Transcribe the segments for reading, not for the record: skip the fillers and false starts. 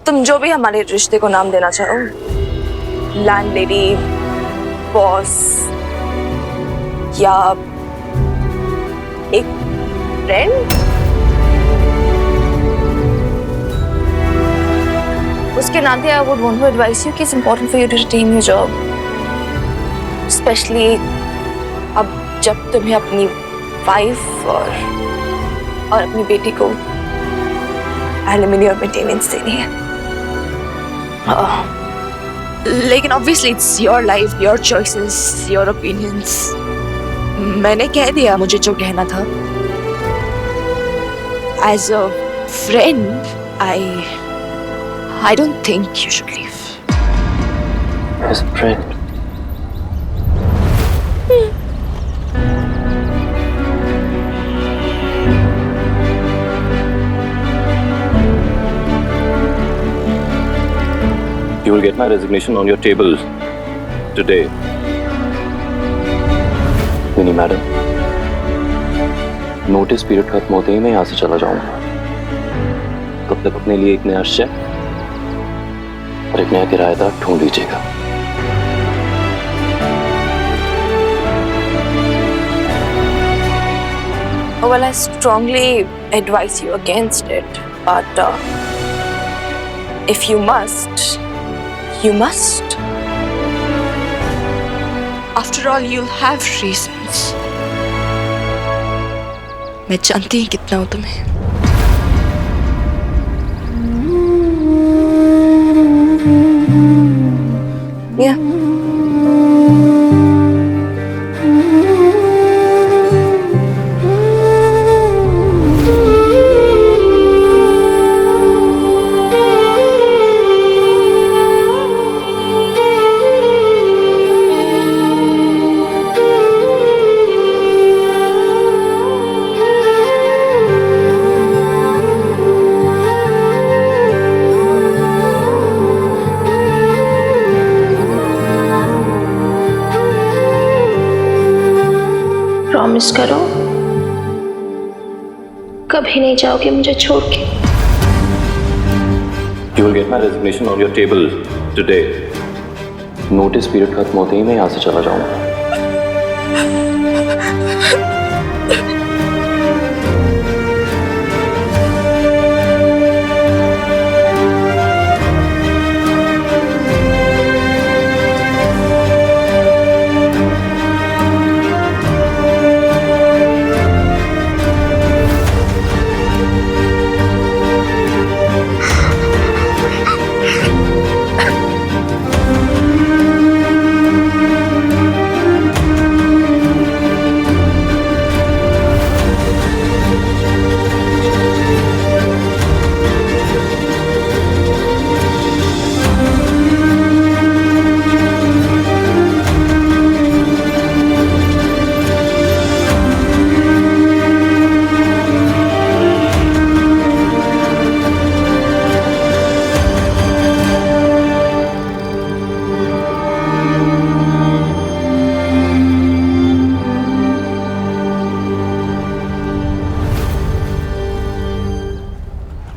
तुम जो भी हमारे रिश्ते को नाम देना चाहो, लैंडलेडी, बॉस या एक फ्रेंड, उसके नाते I would want to advise you कि it's important for you to retain your job, especially अब जब तुम्हें अपनी वाइफ और अपनी बेटी को एलिमनी और मेंटेनेंस देनी है। लेकिन obviously it's your life, your choices, your opinions. मैंने कह दिया मुझे जो कहना था। As a friend, I don't think you should leave. As a friend. You will get my resignation on your table today. Mini madam, notice period खत्म होते ही मैं यहाँ से चला जाऊंगा। तब तक अपने लिए एक नया शेफ और एक नया किराएदार ढूंढ लीजिएगा। Well, I strongly advise you against it, but if you must, you must. After all, you'll have reasons. मैं जानती हूँ कितना हूँ तुम्हें। Yeah. प्रॉमिस करो कभी नहीं जाओगे मुझे छोड़ के। You will get my resignation on your table today. Notice period खत्म होते ही मैं यहाँ से चला जाऊंगा।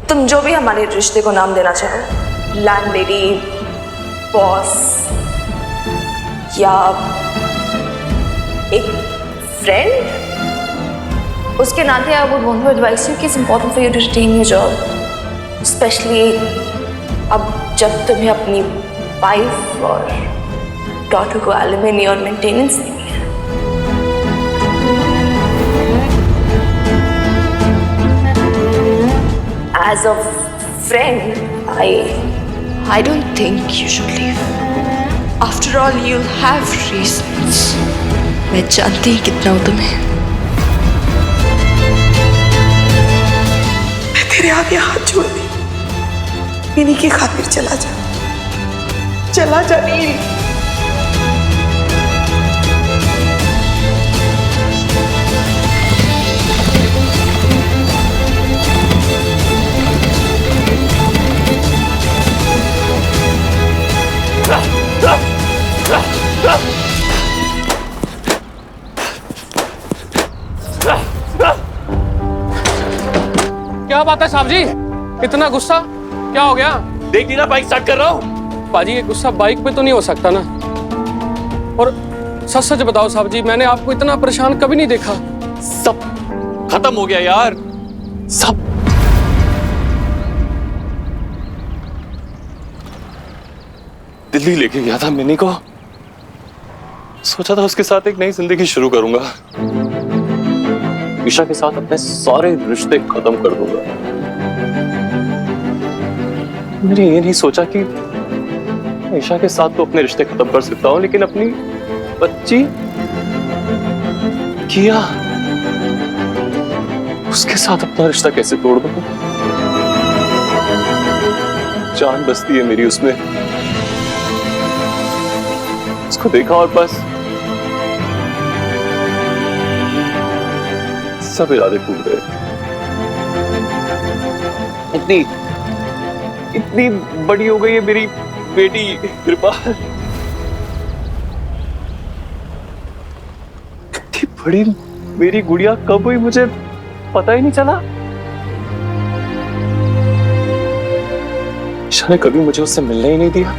तुम जो भी हमारे रिश्ते को नाम देना चाहो, लैंडलेडी, बॉस या एक फ्रेंड, उसके नाते I would want to advise you कि it's important for you to retain your job, especially अब जब तुम्हें अपनी वाइफ और डॉटर को एलिमनी और मेंटेनेंस देनी है। As a friend, I don't think you should leave. After all, you'll have reasons. मैं जानती हूँ कितना हूँ तुम्हें। मैं तेरे आगे हाथ जोड़ती, मिनी की खातिर चला जा नील। क्या बात है साहब जी, इतना गुस्सा क्या हो गया? देख नहीं ना बाइक स्टार्ट कर रहा हूँ। पाजी ये गुस्सा बाइक पे तो नहीं हो सकता ना। और सच सच बताओ साहब जी, मैंने आपको इतना परेशान कभी नहीं देखा। सब खत्म हो गया यार, सब। दिल्ली लेके गया था मिनी को, सोचा था उसके साथ एक नई जिंदगी शुरू करूंगा। ईशा के साथ अपने सारे रिश्ते खत्म कर दूंगा। मैंने ये नहीं सोचा कि ईशा के साथ तो अपने रिश्ते खत्म कर सकता हूं, लेकिन अपनी बच्ची किया, उसके साथ अपना रिश्ता कैसे तोड़ दूं? जान बसती है मेरी उसमें। उसको देखा और बस सब इरादे टूट गए। इतनी बड़ी हो गई है मेरी बेटी कृपा, इतनी बड़ी मेरी गुड़िया कब हुई मुझे पता ही नहीं चला। ईशा ने कभी मुझे उससे मिलने ही नहीं दिया।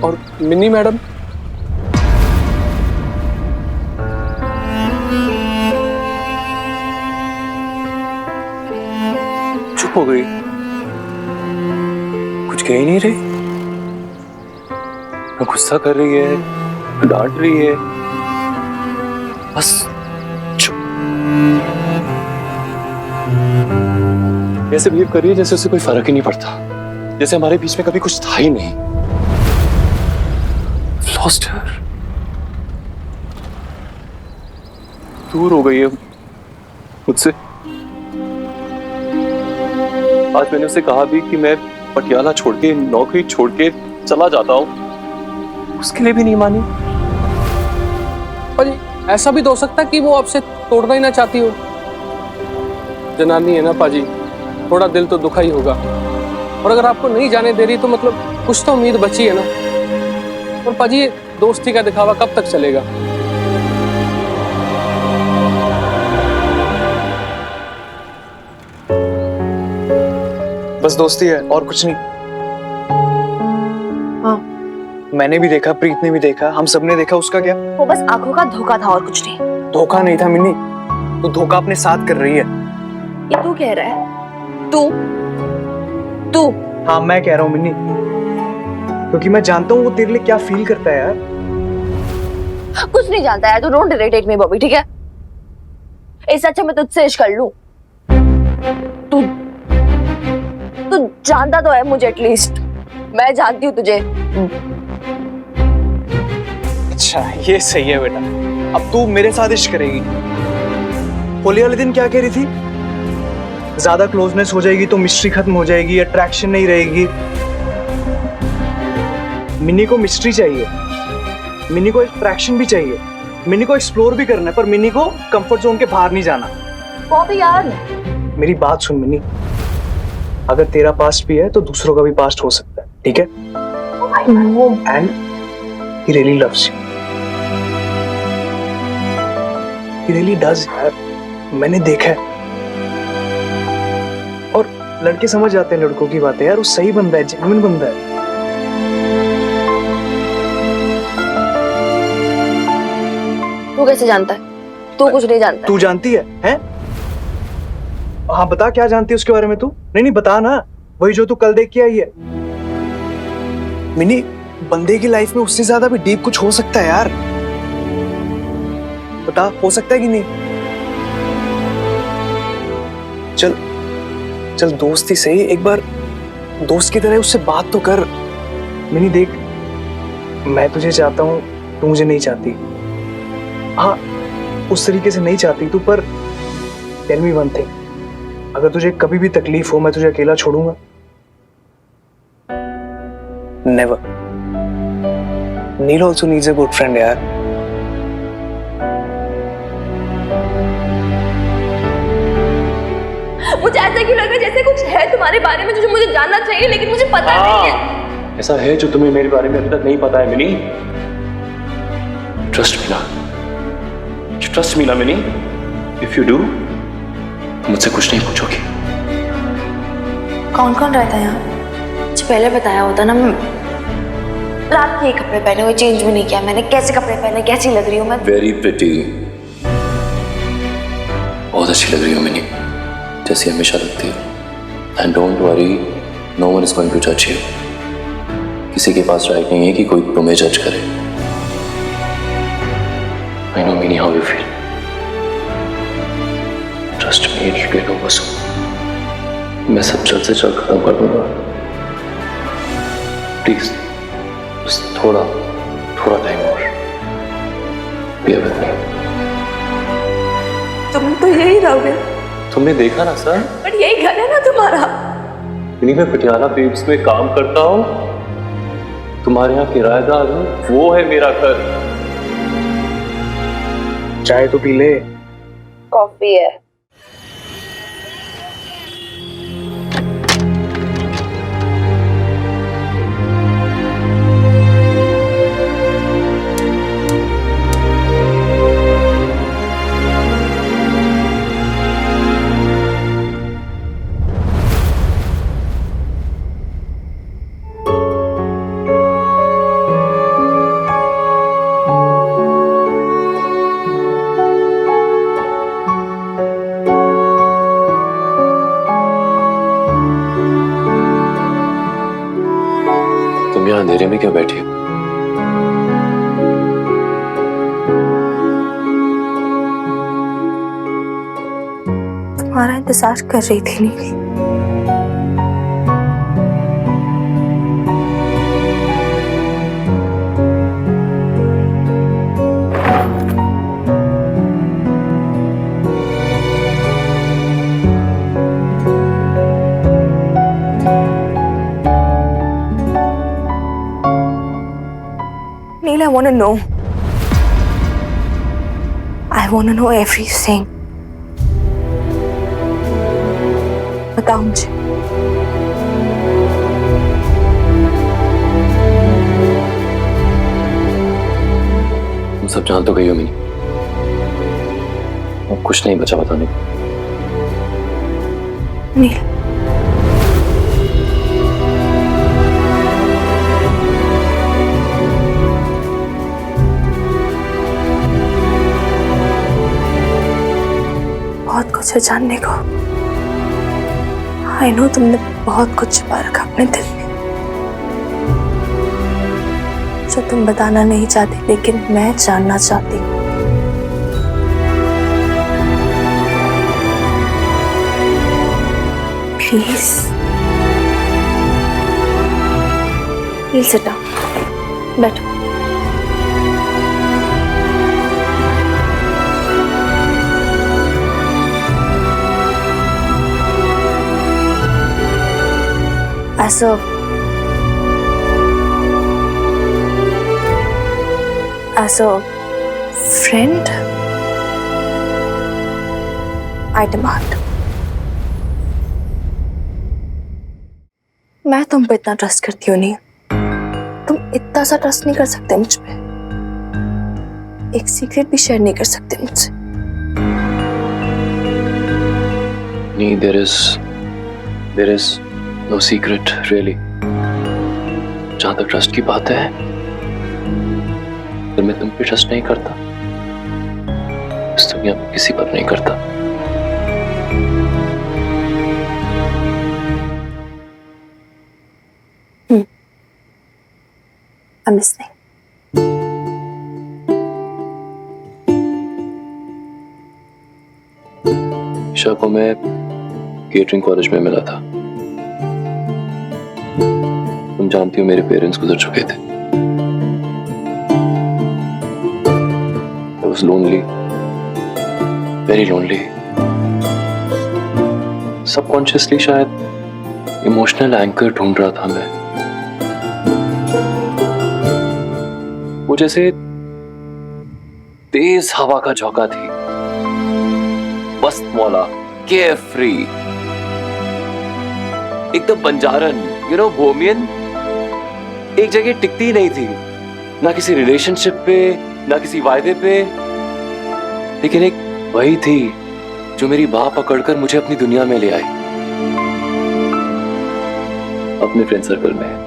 और मिनी मैडम? चुप हो गई, कुछ कह ही नहीं रही, ना गुस्सा कर रही है, ना डांट रही है, बस चुप। ऐसे बिहेव कर रही है जैसे उसे कोई फर्क ही नहीं पड़ता, जैसे हमारे बीच में कभी कुछ था ही नहीं। Lost her. दूर हो गई है मुझसे। आज मैंने उसे कहा भी कि मैं पटियाला छोड़ के, नौकरी छोड़ के चला जाता हूं, उसके लिए भी नहीं मानी। पाजी ऐसा भी तो हो सकता है कि वो आपसे तोड़ना ही ना चाहती हो। जनानी है ना पाजी, थोड़ा दिल तो दुखा ही होगा। और अगर आपको नहीं जाने दे रही तो मतलब कुछ तो उम्मीद बची है ना। और पाजी ये दोस्ती का दिखावा कब तक चलेगा? बस दोस्ती है और कुछ नहीं। हाँ, मैंने भी देखा, प्रीत ने भी देखा, हम सबने देखा। उसका क्या? वो बस आंखों का धोखा था और कुछ नहीं। धोखा नहीं था मिन्नी, तू धोखा अपने साथ कर रही है। ये तू कह रहा है? तू? हाँ मैं कह रहा हूँ मिन्नी, क्योंकि मैं जानता हूँ वो तेरे लिए क्या फील करता है यार। कुछ नहीं जानता है, तो डोंट इरिटेट मी बॉबी, ठीक है? इससे अच्छा मैं तुझसे इश्क कर लूं। तू जानता तो है मुझे, एटलीस्ट मैं जानती हूँ तुझे। अच्छा ये सही है बेटा, अब तू मेरे साथ इश्क करेगी। होली वाले दिन क्या कह रही थी? ज्यादा क्लोजनेस हो जाएगी तो मिस्ट्री खत्म हो जाएगी, अट्रैक्शन नहीं रहेगी। मिन्नी को मिस्ट्री चाहिए, मिन्नी को अट्रैक्शन भी चाहिए, मिन्नी को एक्सप्लोर भी करना है, पर मिन्नी को कंफर्ट जोन के बाहर नहीं जाना। बॉबी यार, मेरी बात सुन मिन्नी, अगर तेरा पास्ट भी है तो दूसरों का भी पास्ट हो सकता है, ठीक है? And he really loves you, he really does यार, मैंने देखा है। और लड़के समझ जाते हैं लड़कों की बातें यार, वो सही बंदा है, जेन्युइन बंदा है। तू कैसे जानता है? तू कुछ नहीं जानता। तू जानती है, हैं? हाँ बता, क्या जानती है उसके बारे में तू? नहीं बता ना, वही जो तू कल देख के आई है। मिनी, बंदे की लाइफ में उससे ज्यादा भी डीप कुछ हो सकता है यार। बता, हो सकता है कि नहीं? चल दोस्ती सही, एक बार दोस्त की तरह उससे बात तो कर। मिनी देख, मैं तुझे चाहता हूँ, तू मुझे नहीं चाहती। हाँ उस तरीके से नहीं चाहती तू, पर टेल मी वन थिंग, अगर तुझे कभी भी तकलीफ हो मैं तुझे अकेला छोड़ूंगा? Never. Neel also needs a good friend यार। मुझे ऐसा क्यों लग रहा है जैसे कुछ है तुम्हारे बारे में जो मुझे जानना चाहिए, लेकिन मुझे पता नहीं है। ऐसा है जो तुम्हें मेरे बारे में अभी तक नहीं पता है मिनी। ट्रस्ट मी ना, ट्रस्ट मी ना मिनी। इफ यू डू मुझसे कुछ नहीं पूछोगी? कौन कौन रहता है यहाँ? मुझे पहले बताया होता ना। मैं रात के कपड़े पहने हुए, चेंज भी नहीं किया मैंने। कैसे कपड़े पहने, कैसी लग रही हूँ मैं? वेरी प्रिटी, बहुत अच्छी लग रही हो मिनी, जैसी हमेशा लगती है। And don't worry, no one is going to जज यू। किसी के पास राइट नहीं है कि कोई तुम्हें जज करे। I know mini how you feel. Trust me, it will get over soon. मैं सब जल्द से जल्द खत्म कर दूंगा। प्लीज बस थोड़ा टाइम और। Bear with me. तुम तो यही रहोगे। तुमने देखा ना सर, पर यही घर है ना तुम्हारा। इन्हीं में पटियाला बेब्स में काम करता हूँ। तुम्हारे यहाँ किराएदार हूँ, वो है मेरा घर। चाय तो पी ले। कॉफी है। तुम यहाँ अंधेरे में क्यों बैठी हो? तुम्हारा इंतजार कर रही थी नीली। Neil, I want to know. I want to know everything. बताओ मुझे। तुम सब जान तो गई हो मिनी। अब कुछ नहीं बचा बताने को। नील, बहुत कुछ है जानने को। आई नो तुमने बहुत कुछ छुपा रखा अपने दिल में, जो तुम बताना नहीं चाहती, लेकिन मैं जानना चाहती हूँ। प्लीज नील, सिट डाउन, बैठो। As a friend, I demand. मैं तुम पे इतना ट्रस्ट करती हूँ नहीं, तुम इतना सा ट्रस्ट नहीं कर सकते मुझ पे। एक सीक्रेट भी शेयर नहीं कर सकते मुझसे। नहीं, there is no secret really. जहां तक ट्रस्ट की बात है, अगर मैं तुम पे ट्रस्ट नहीं करता, इस दुनिया में किसी पर नहीं करता। I'm listening. ईशा को मैं केटरिंग कॉलेज में मिला था। तुम जानती हो मेरे पेरेंट्स गुजर चुके थे। I was lonely, very lonely. Subconsciously शायद इमोशनल एंकर ढूंढ रहा था मैं। वो जैसे तेज हवा का झोंका थी, मस्त मौला, केयरफ्री, एकदम बंजारन, बोहेमियन। एक जगह टिकती नहीं थी, ना किसी रिलेशनशिप पे, ना किसी वायदे पे, लेकिन एक वही थी जो मेरी बाह पकड़कर मुझे अपनी दुनिया में ले आई, अपने फ्रेंड सर्कल में।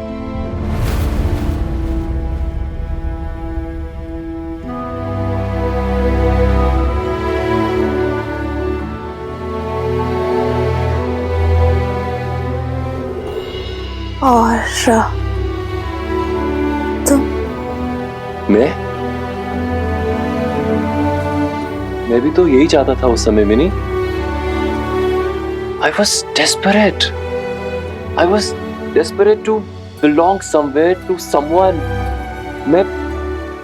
और तुम? मैं भी तो यही चाहता था उस समय mini. I was desperate. I was desperate to belong somewhere to someone. मैं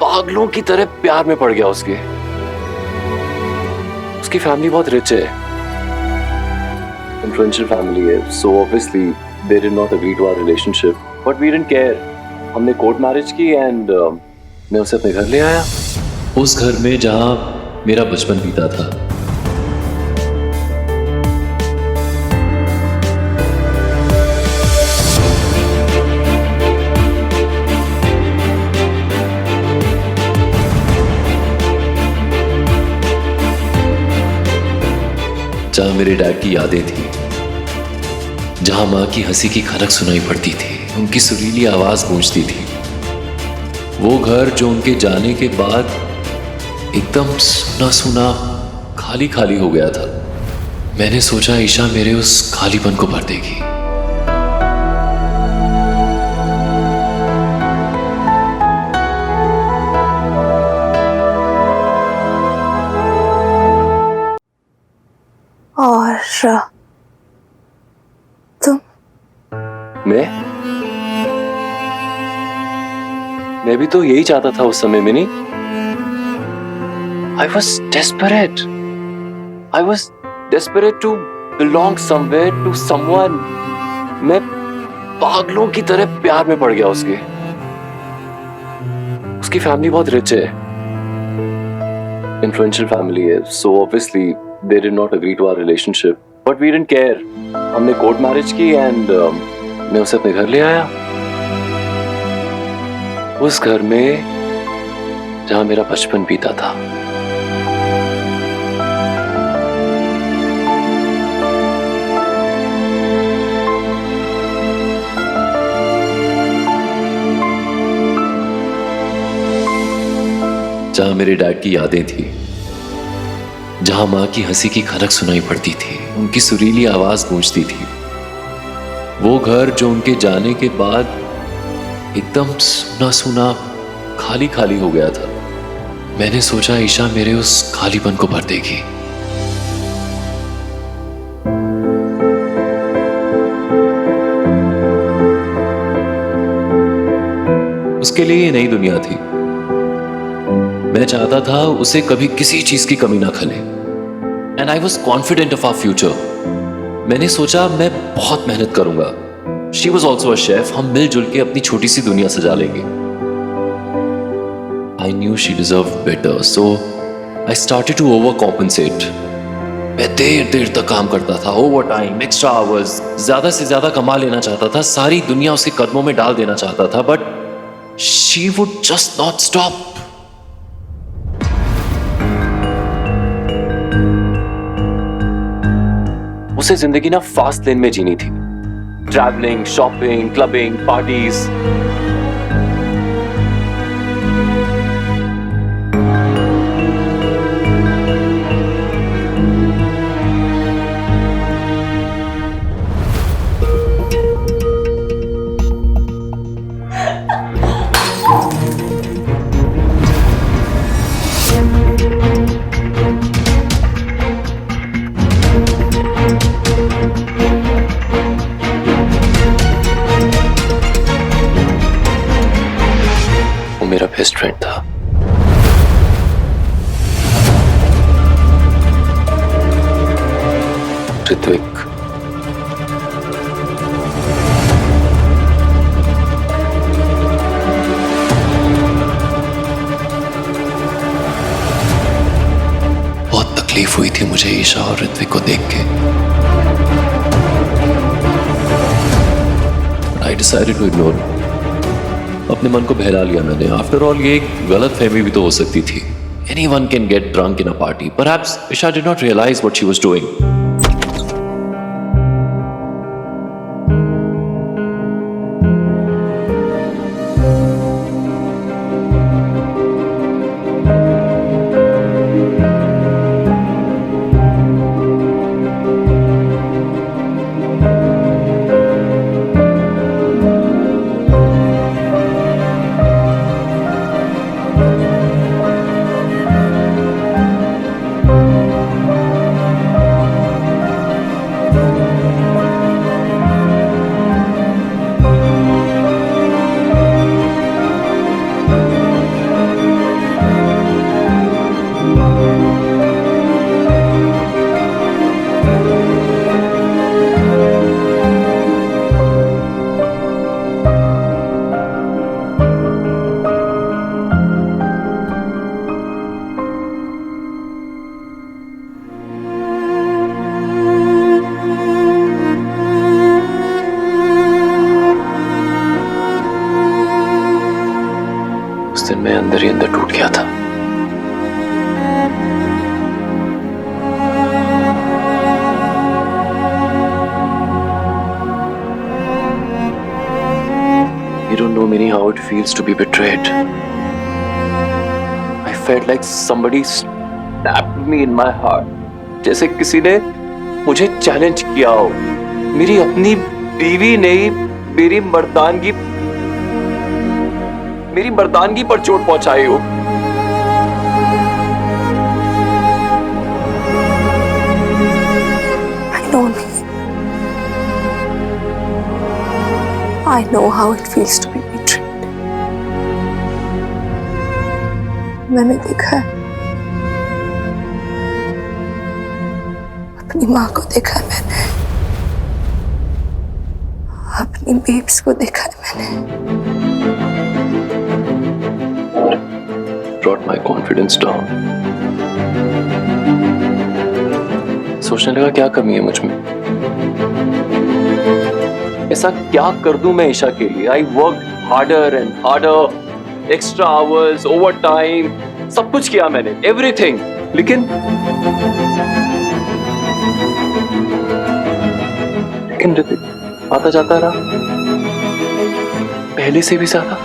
पागलों की तरह प्यार में पड़ गया उसके। उसकी फैमिली बहुत रिच है, influential family है, so obviously they did not agree to our relationship, but we didn't care. हमने कोर्ट मैरिज की एंड मैं उसे अपने घर ले आया, उस घर में जहां मेरा बचपन बीता था। जहां मेरे डैड की यादें थी, जहां माँ की हंसी की खनक सुनाई पड़ती थी, उनकी सुरीली आवाज गूंजती थी। वो घर जो उनके जाने के बाद एकदम सुना सुना खाली खाली हो गया था। मैंने सोचा ईशा मेरे उस खालीपन को भर देगी। और तुम? मैं भी तो यही चाहता था उस समय mini. I was desperate. I was desperate to belong somewhere to someone. मैं पागलों की तरह प्यार में पड़ गया उसके। उसकी फैमिली बहुत रिच है, influential family है, so obviously they did not agree to our relationship, but we didn't care. हमने कोर्ट मैरिज की एंड मैं उसे अपने घर ले आया, उस घर में जहां मेरा बचपन बीता था। जहां मेरे डैड की यादें थी, जहां माँ की हंसी की खनक सुनाई पड़ती थी, उनकी सुरीली आवाज गूंजती थी। वो घर जो उनके जाने के बाद एकदम सुना सुना खाली खाली हो गया था। मैंने सोचा ईशा मेरे उस खालीपन को भर देगी। उसके लिए ये नई दुनिया थी। मैं चाहता था उसे कभी किसी चीज की कमी ना खले, and I was confident of our future. मैंने सोचा मैं बहुत मेहनत करूंगा। She was also a chef, हम मिलजुल के अपनी छोटी सी दुनिया सजा लेंगे। I knew she deserve better, so I started to overcompensate. मैं देर देर तक काम करता था, ओवर टाइम, एक्स्ट्रा आवर्स, ज्यादा से ज्यादा कमा लेना चाहता था, सारी दुनिया उसके कदमों में डाल देना चाहता था, but she would just not stop. उसे जिंदगी ना फास्ट लेन में जीनी थी, ट्रैवलिंग, शॉपिंग, क्लबिंग, पार्टीज। मेरा बेस्ट फ्रेंड था। ऋत्विक। बहुत तकलीफ हुई थी मुझे ईशा और ऋत्विक को देख के। I decided to ignore it. अपने मन को बहला लिया मैंने। आफ्टर ऑल ये एक गलत फहमी भी तो हो सकती थी। Anyone can get drunk in a party. Perhaps Isha did not realize what she was doing. उस दिन मैं अंदर ही अंदर टूट गया था। You don't know, Mini, how it feels to be betrayed. I felt like somebody stabbed me in my heart. जैसे किसी ने मुझे चैलेंज किया हो। मेरी अपनी बीवी ने मेरी मर्दानगी पर चोट पहुंचाई हो। I know how it feels to be betrayed. मैंने देखा है, अपनी माँ को देखा है मैंने, अपनी बेब्स को देखा है मैंने। Brought my confidence down. सोचने लगा क्या कमी है मुझ में, ऐसा क्या कर दूं मैं ईशा के लिए। I worked harder and harder, extra hours, overtime, सब कुछ किया मैंने, everything, लेकिन ऋतिक आता जाता रहा, पहले से भी ज्यादा।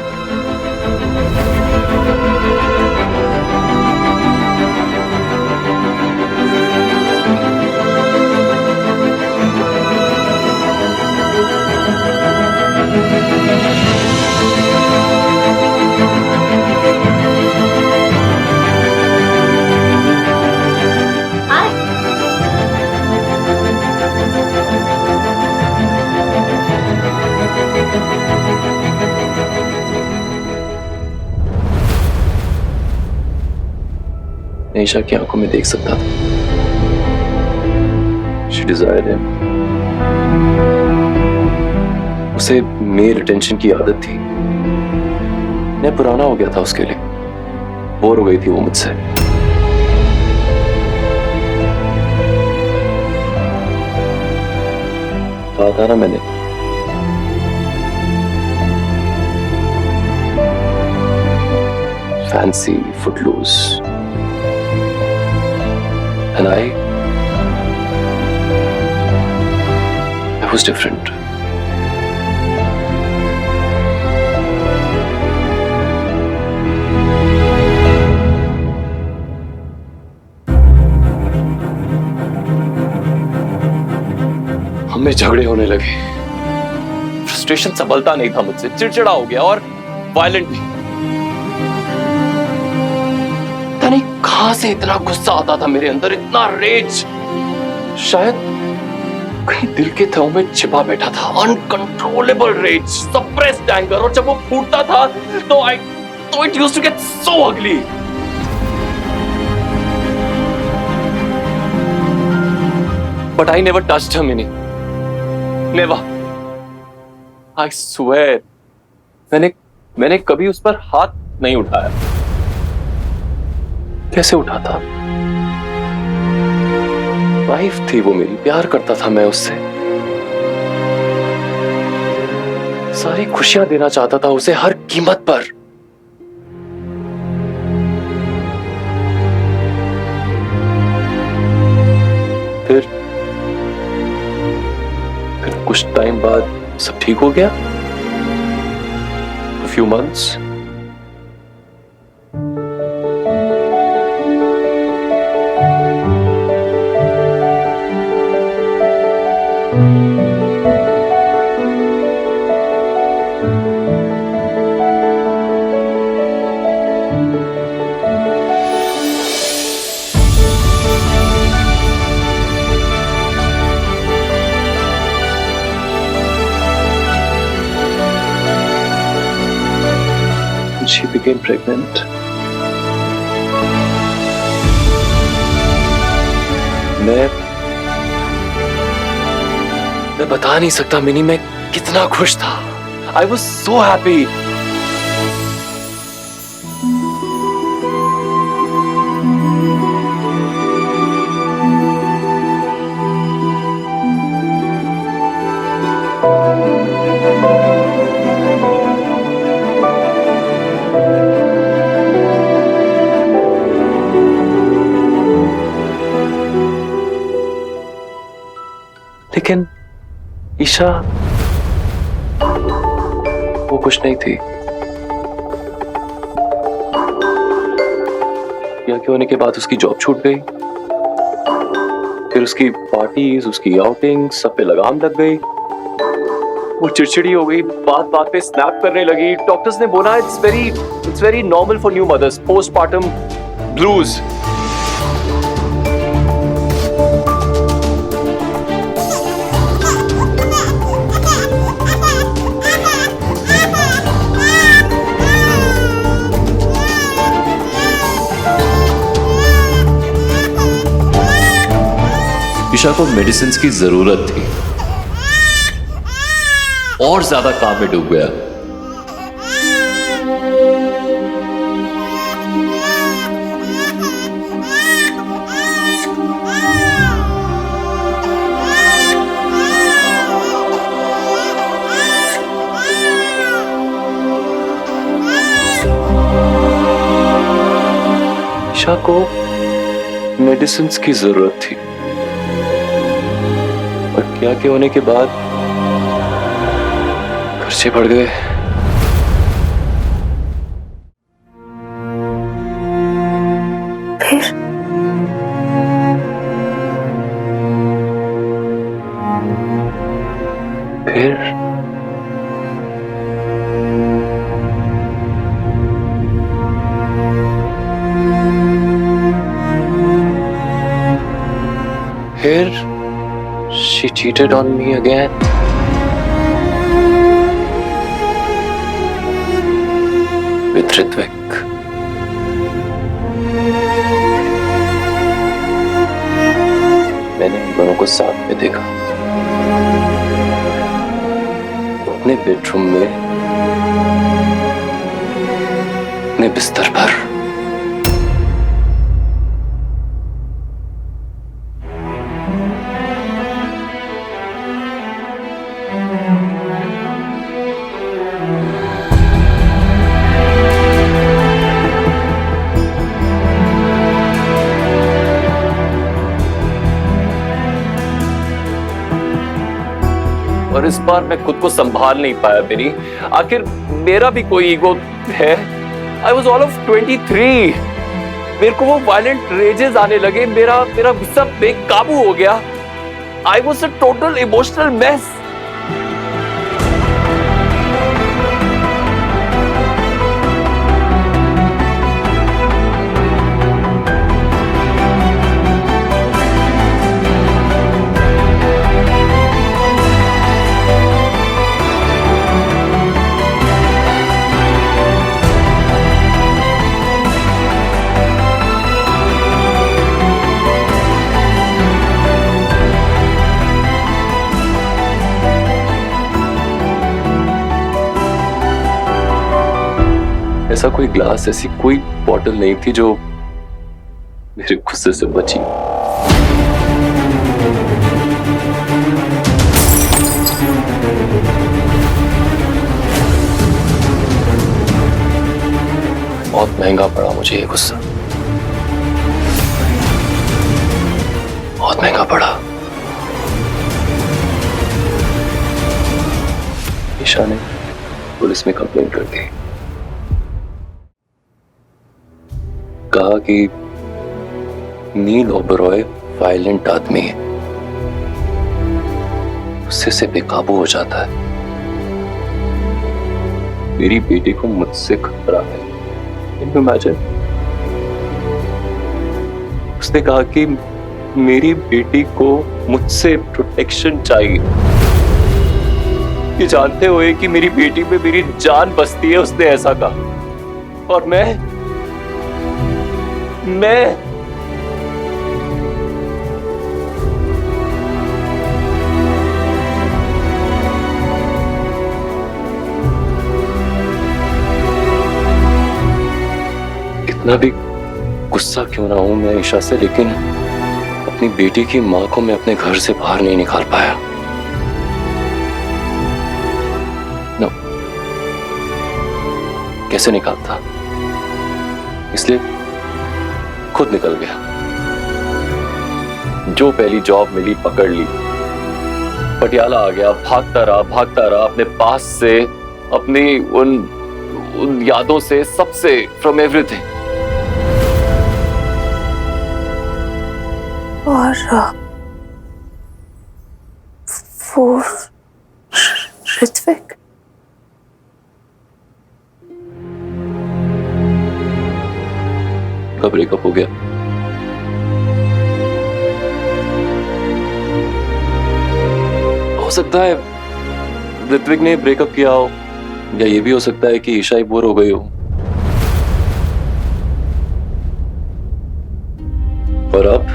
ईशा की आंखों में देख सकता था। She desired him. उसे मेल अटेंशन की आदत थी। मैं पुराना हो गया था उसके लिए, बोर हो गई थी वो मुझसे। कहा था ना मैंने, fancy, Footloose, and I was different. हमें झगड़े होने लगे, फ्रस्ट्रेशन संभलता नहीं था मुझसे, चिड़चिड़ा हो गया और वायलेंट भी। पता नहीं कहां से इतना गुस्सा आता था मेरे अंदर, इतना रेज। शायद कहीं दिल के तहों में छिपा बैठा था, अनकंट्रोलेबल रेज, सप्रेस्ड एंगर, और जब वो फूटता था तो it used to get so अगली। But I never touched her, Mini, never. I swear, मैंने कभी उस पर हाथ नहीं उठाया। कैसे उठाता? वाइफ थी वो मेरी, प्यार करता था मैं उससे, सारी खुशियां देना चाहता था उसे हर कीमत पर। कुछ टाइम बाद सब ठीक हो गया? Few months. She became pregnant. मैं बता नहीं सकता मिनी, मैं कितना खुश था। I was so happy. लेकिन ईशा वो खुश नहीं थी। या के होने के बाद उसकी जॉब छूट गई, फिर उसकी पार्टीज, उसकी आउटिंग सब पे लगाम लग गई। वो चिड़चिड़ी हो गई, बात बात पे स्नैप करने लगी। डॉक्टर्स ने बोला it's very normal for new mothers, postpartum blues. Isha को मेडिसिन की जरूरत थी और ज्यादा काम में डूब गया। ईशा को मेडिसिन की जरूरत थी और क्या के होने के बाद खर्चे बढ़ गए। फिर she cheated on me again. With Ritwik. मैंने उन दोनों को साथ में देखा, अपने बेडरूम में, अपने बिस्तर पर। और इस बार मैं खुद को संभाल नहीं पाया मेरी। आखिर मेरा भी कोई ईगो है। I was all of 23। मेरे को वो वायलेंट रेजेस आने लगे, मेरा गुस्सा बेकाबू हो गया। I was a total emotional mess। ऐसा कोई ग्लास, ऐसी कोई बॉटल नहीं थी जो मेरे गुस्से से बची। बहुत महंगा पड़ा मुझे ये गुस्सा, बहुत महंगा पड़ा। ईशा ने पुलिस में कंप्लेन कर दी। कहा कि नील ओबरॉय वायलेंट आदमी है, उससे से बेकाबू हो जाता है। मेरी बेटी को मुझसे खतरा है। Can you imagine? उसने कहा कि मेरी बेटी को मुझसे प्रोटेक्शन चाहिए, ये जानते हुए कि मेरी बेटी में मेरी जान बसती है उसने ऐसा कहा। और मैं कितना भी गुस्सा क्यों ना हूं मैं ईशा से, लेकिन अपनी बेटी की मां को मैं अपने घर से बाहर नहीं निकाल पाया। नो, कैसे निकालता, इसलिए खुद निकल गया। जो पहली जॉब मिली पकड़ ली, पटियाला आ गया, भागता रहा अपने पास से, अपनी उन यादों से, सबसे, फ्रॉम एवरीथिंग। और वो ऋत्विक, का ब्रेकअप हो गया। हो सकता है ऋत्विक ने ब्रेकअप किया हो, या ये भी हो सकता है कि ईशा ही बोर हो गई हो। और अब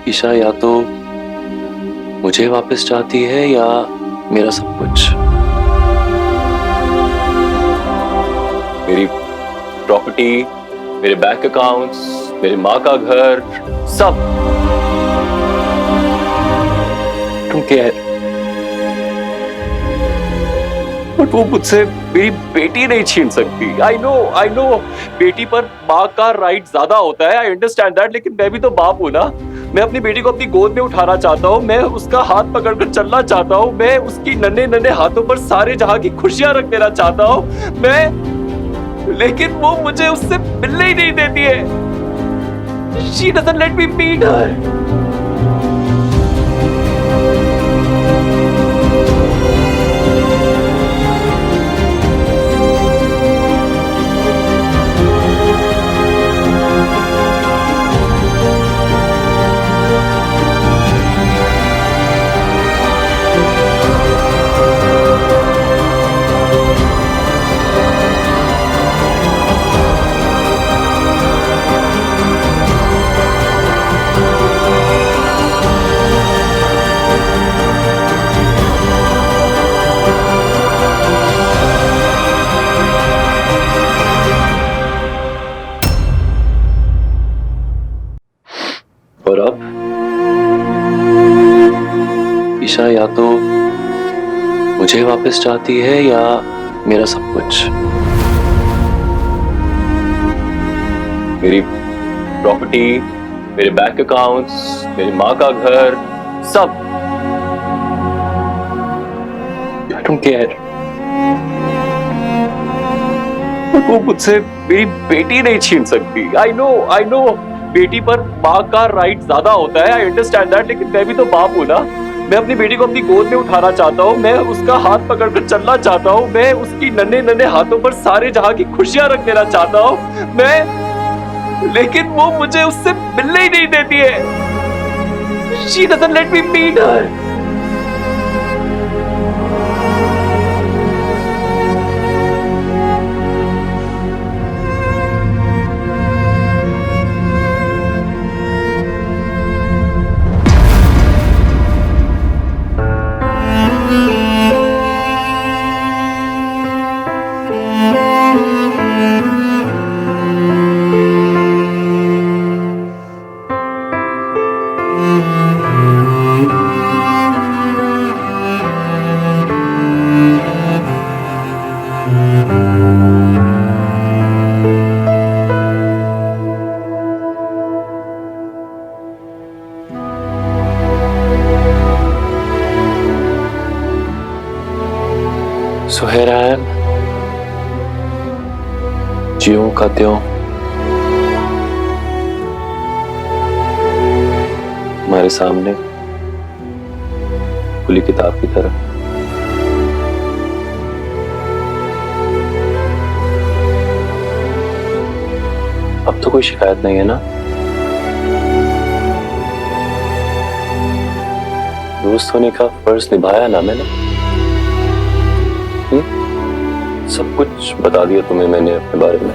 ईशा या तो मुझे वापस चाहती है या मेरा सब कुछ, मेरी प्रॉपर्टी, मेरे बैंक अकाउंट्स, मेरी माँ का घर, सब। तुम क्या है, बट वो मुझसे मेरी बेटी नहीं छीन सकती। आई नो बेटी पर माँ का राइट ज्यादा होता है, आई अंडरस्टैंड दैट, लेकिन मैं भी तो बाप हूं ना। मैं अपनी बेटी को अपनी गोद में उठाना चाहता हूँ, मैं उसका हाथ पकड़कर चलना चाहता हूँ, मैं उसकी नन्हे नन्हे हाथों पर सारे जहां की खुशियां रख देना चाहता हूँ लेकिन वो मुझे उससे मिलने ही नहीं देती है। She doesn't let me meet her. और अब ईशा या तो मुझे वापस चाहती है या मेरा सब कुछ, मेरी प्रॉपर्टी, मेरे बैंक अकाउंट्स, मेरी माँ का घर, सब। I don't care. वो मुझसे मेरी बेटी नहीं छीन सकती। आई नो बेटी पर माँ का राइट ज्यादा होता है, आई अंडरस्टैंड दैट, लेकिन मैं भी तो बाप हूं ना। मैं अपनी बेटी को अपनी गोद में उठाना चाहता हूँ, मैं उसका हाथ पकड़कर चलना चाहता हूँ, मैं उसकी नन्हे नन्हे हाथों पर सारे जहां की खुशियां रख देना चाहता हूँ, लेकिन वो मुझे उससे मिलने ही नहीं देती है। She doesn't let me meet her. So here I am, ज्यों का त्यों, हमारे सामने खुली किताब की तरह। अब तो कोई शिकायत नहीं है ना? दोस्त होने का फर्ज निभाया ना मैंने? सब कुछ बता दिया तुम्हें मैंने अपने बारे में।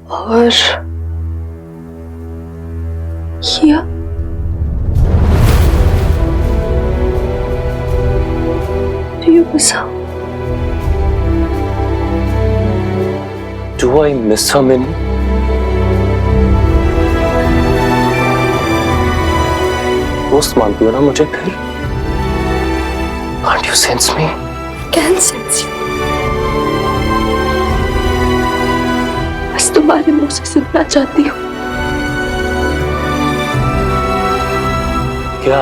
और किया Do you miss her? Do I miss her, Minnie? दोस्त मानती हो ना मुझे फिर? Can't you sense me? Can sense you. बस तुम्हारे मुंह से सुनना चाहती हूँ। क्या?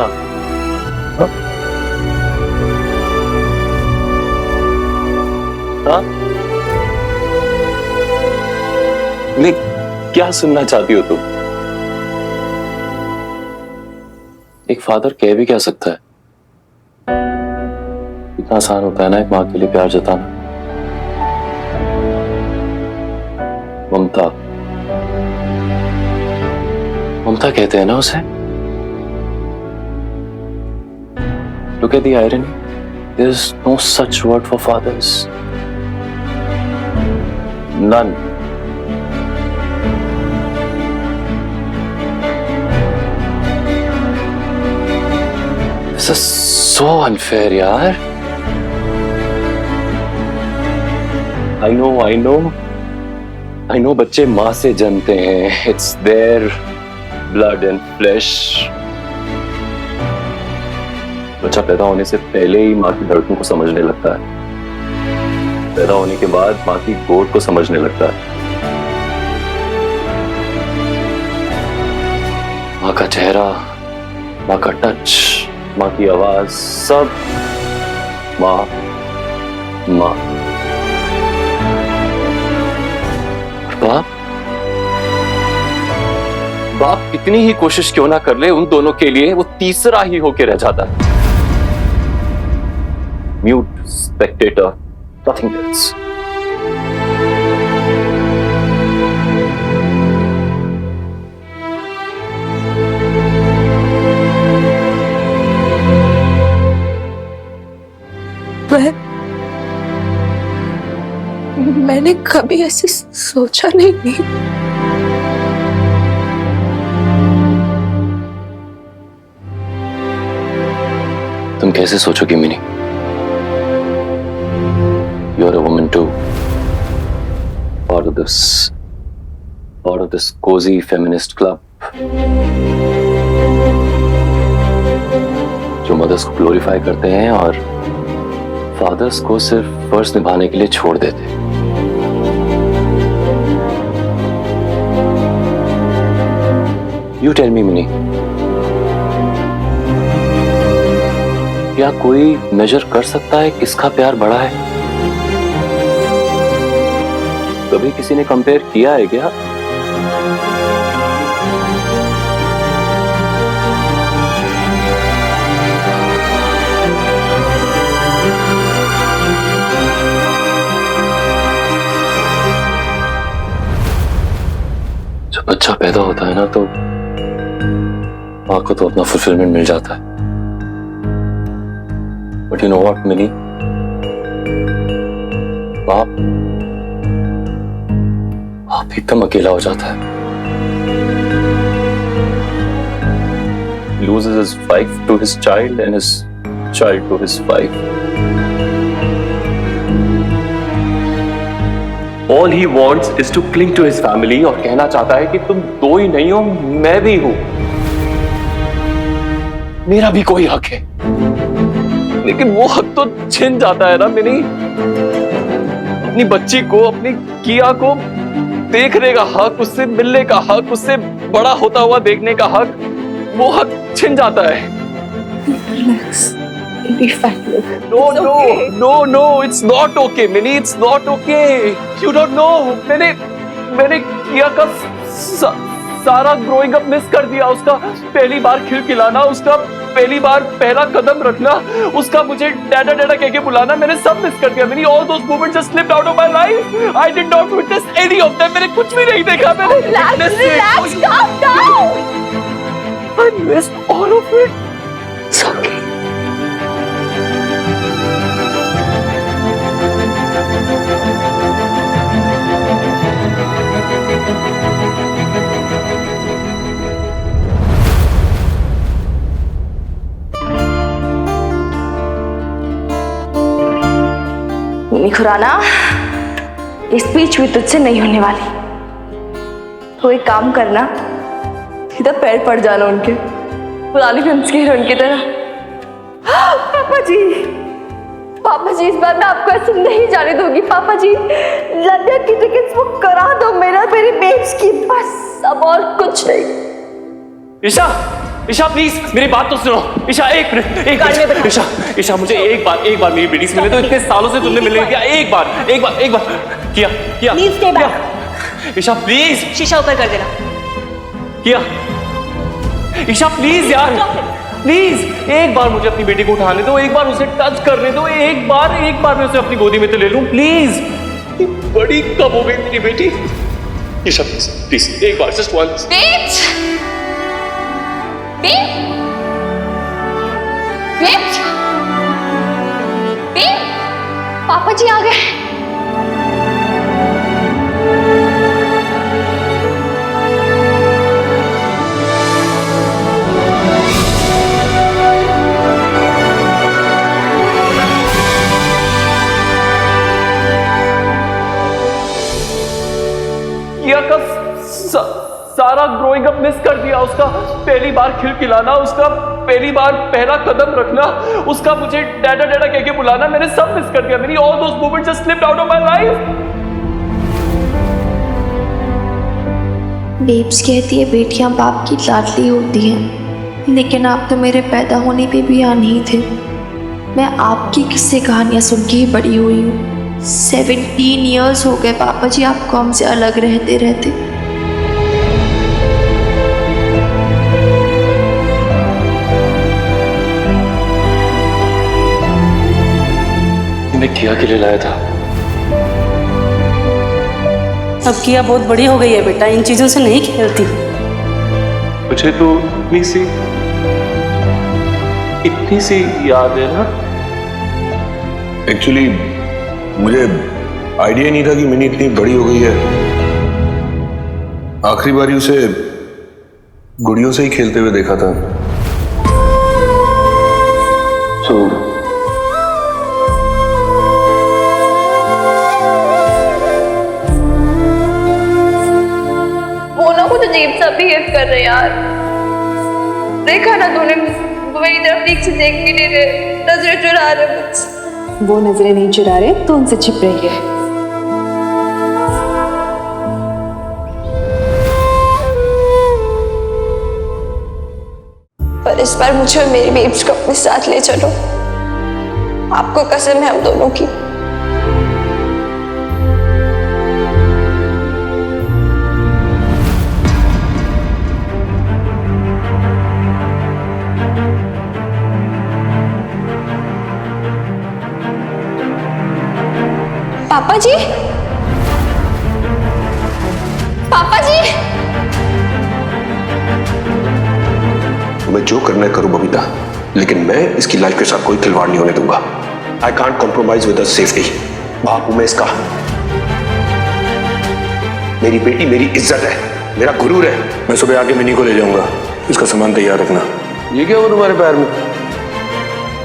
हाँ? हाँ? नहीं, क्या सुनना चाहती हो तुम? एक फादर कह भी क्या सकता है? इतना आसान होता है ना एक माँ के लिए प्यार जताना। ममता, ममता कहते हैं ना उसे। Look at the irony. There is no such word for fathers. None. This is so unfair, yaar. I know बच्चे माँ से जन्मते हैं. It's their blood and flesh. बच्चा पैदा होने से पहले ही माँ की धड़कन को समझने लगता है. पैदा होने के बाद माँ की गोद को समझने लगता है. माँ का चेहरा, माँ का टच, माँ की आवाज, सब माँ माँ. बाप बाप कितनी ही कोशिश क्यों ना कर ले उन दोनों के लिए, वो तीसरा ही होके रह जाता है. Mute Spectator, nothing else. मैंने कभी ऐसे सोचा नहीं. तुम कैसे सोचोगी mini? You are a woman too. Part of this cozy feminist club. जो मदर्स को ग्लोरीफाई करते हैं और फादर्स को सिर्फ फर्ज निभाने के लिए छोड़ देते हैं. You tell me, मिनी, क्या कोई मेजर कर सकता है किसका प्यार बड़ा है? कभी किसी ने कंपेयर किया है क्या? जब बच्चा पैदा होता है ना तो माँ को तो अपना फुलफिलमेंट मिल जाता है. But you know what, Minnie? बाप एकदम अकेला हो जाता है. He loses his wife to his child and his child to his wife. all he wants is to cling to his family और कहना चाहता है कि तुम दो ही नहीं हो, मैं भी हूं। मेरा भी कोई हक है, लेकिन वो हक तो छिन जाता है ना मिनी। अपनी बच्ची को, अपनी किया को देखने का हक, उससे मिलने का हक, उससे बड़ा होता हुआ देखने का हक, वो हक छिन जाता है। No, it's not okay, Minnie, it's not okay. You don't know. मैंने किया का सारा ग्रोइंग अप मिस कर दिया। उसका पहली बार खिलखिलाना, उसका पहली बार पहला कदम रखना, उसका मुझे डैडा डैडा कह के बुलाना, मैंने सब मिस कर दिया। मैंने all those moments just slipped out of my life. I did not witness any of them. मैंने कुछ भी नहीं देखा। मैंने Relax, calm down. I missed all of it. It's okay. Khurana, ये स्पीच भी तुझसे नहीं होने वाली। तो एक काम करना, इधर पैर पड़ जाना उनके, पुरानी फिल्म के हीरोइन की तरह। पापा जी, इस बार मैं आपको ऐसे नहीं जाने दूंगी। पापा जी, लंदन की टिकट्स बुक करा दो मेरी बेब्स की, बस, अब और कुछ नहीं। ईशा प्लीज मेरी बात तो सुनो। ईशा एक मिनट, ईशा मुझे एक बार मेरी बेटी से मिले तो। इतने सालों से तुमने मिलने दिया, एक बार किया please stay back. Isha please, शीशा ऊपर कर देना। किया ईशा प्लीज यार, प्लीज एक बार मुझे अपनी बेटी को उठाने दो, एक बार उसे टच करने दो, एक बार मैं उसे अपनी गोदी में तो ले लूं प्लीज। बड़ी कब हो गई मेरी बेटी। ईशा प्लीज एक बार, जस्ट वंस। पापा जी आ गए। किया का सारा ग्रोइंग अप मिस कर दिया। उसका पहली बार खिलखिलाना, उसका पहली बार पहला कदम रखना, उसका मुझे डैडा डैडा कह के बुलाना, मैंने सब मिस कर दिया। मैंने all those moments just slipped out of my life. Babes कहती है बेटियां बाप की लाडली होती हैं, लेकिन आप तो मेरे पैदा होने पे भी यहाँ नहीं थे। मैं आपकी किस्से कहानियां सुन के ही बड़ी हुई हूँ। 17 years हो गए पापा जी आपको हमसे अलग रहते रहते। मैं किया के लिए लाया था। अब किया बहुत बड़ी हो गई है बेटा, इन चीजों से नहीं खेलती। मुझे तो इतनी सी याद है ना। एक्चुअली मुझे आइडिया नहीं था कि मिनी इतनी बड़ी हो गई है। आखिरी बारी उसे गुड़ियों से ही खेलते हुए देखा था। वो ना कुछ अजीब सा बिहेव कर रहे यार। देखा ना तूने, वो मेरी तरफ ठीक से देख भी नहीं रहे, नजरें चुरा रहे मुझसे। वो नजरें नहीं चुरा रहे तो उनसे छिप रही है। पर इस बार मुझे और मेरी बेब्स को अपने साथ ले चलो, आपको कसम है हम दोनों की। पापा जी, पापा जी, मैं जो करना है करूं बबीता, लेकिन मैं इसकी लाइफ के साथ कोई खिलवाड़ नहीं होने दूंगा। I can't compromise with safety. बाप हूं मैं इसका। मेरी बेटी मेरी इज्जत है, मेरा गुरूर है। मैं सुबह आके मिनी को ले जाऊंगा, इसका सामान तैयार रखना। ये क्या हुआ तुम्हारे पैर में?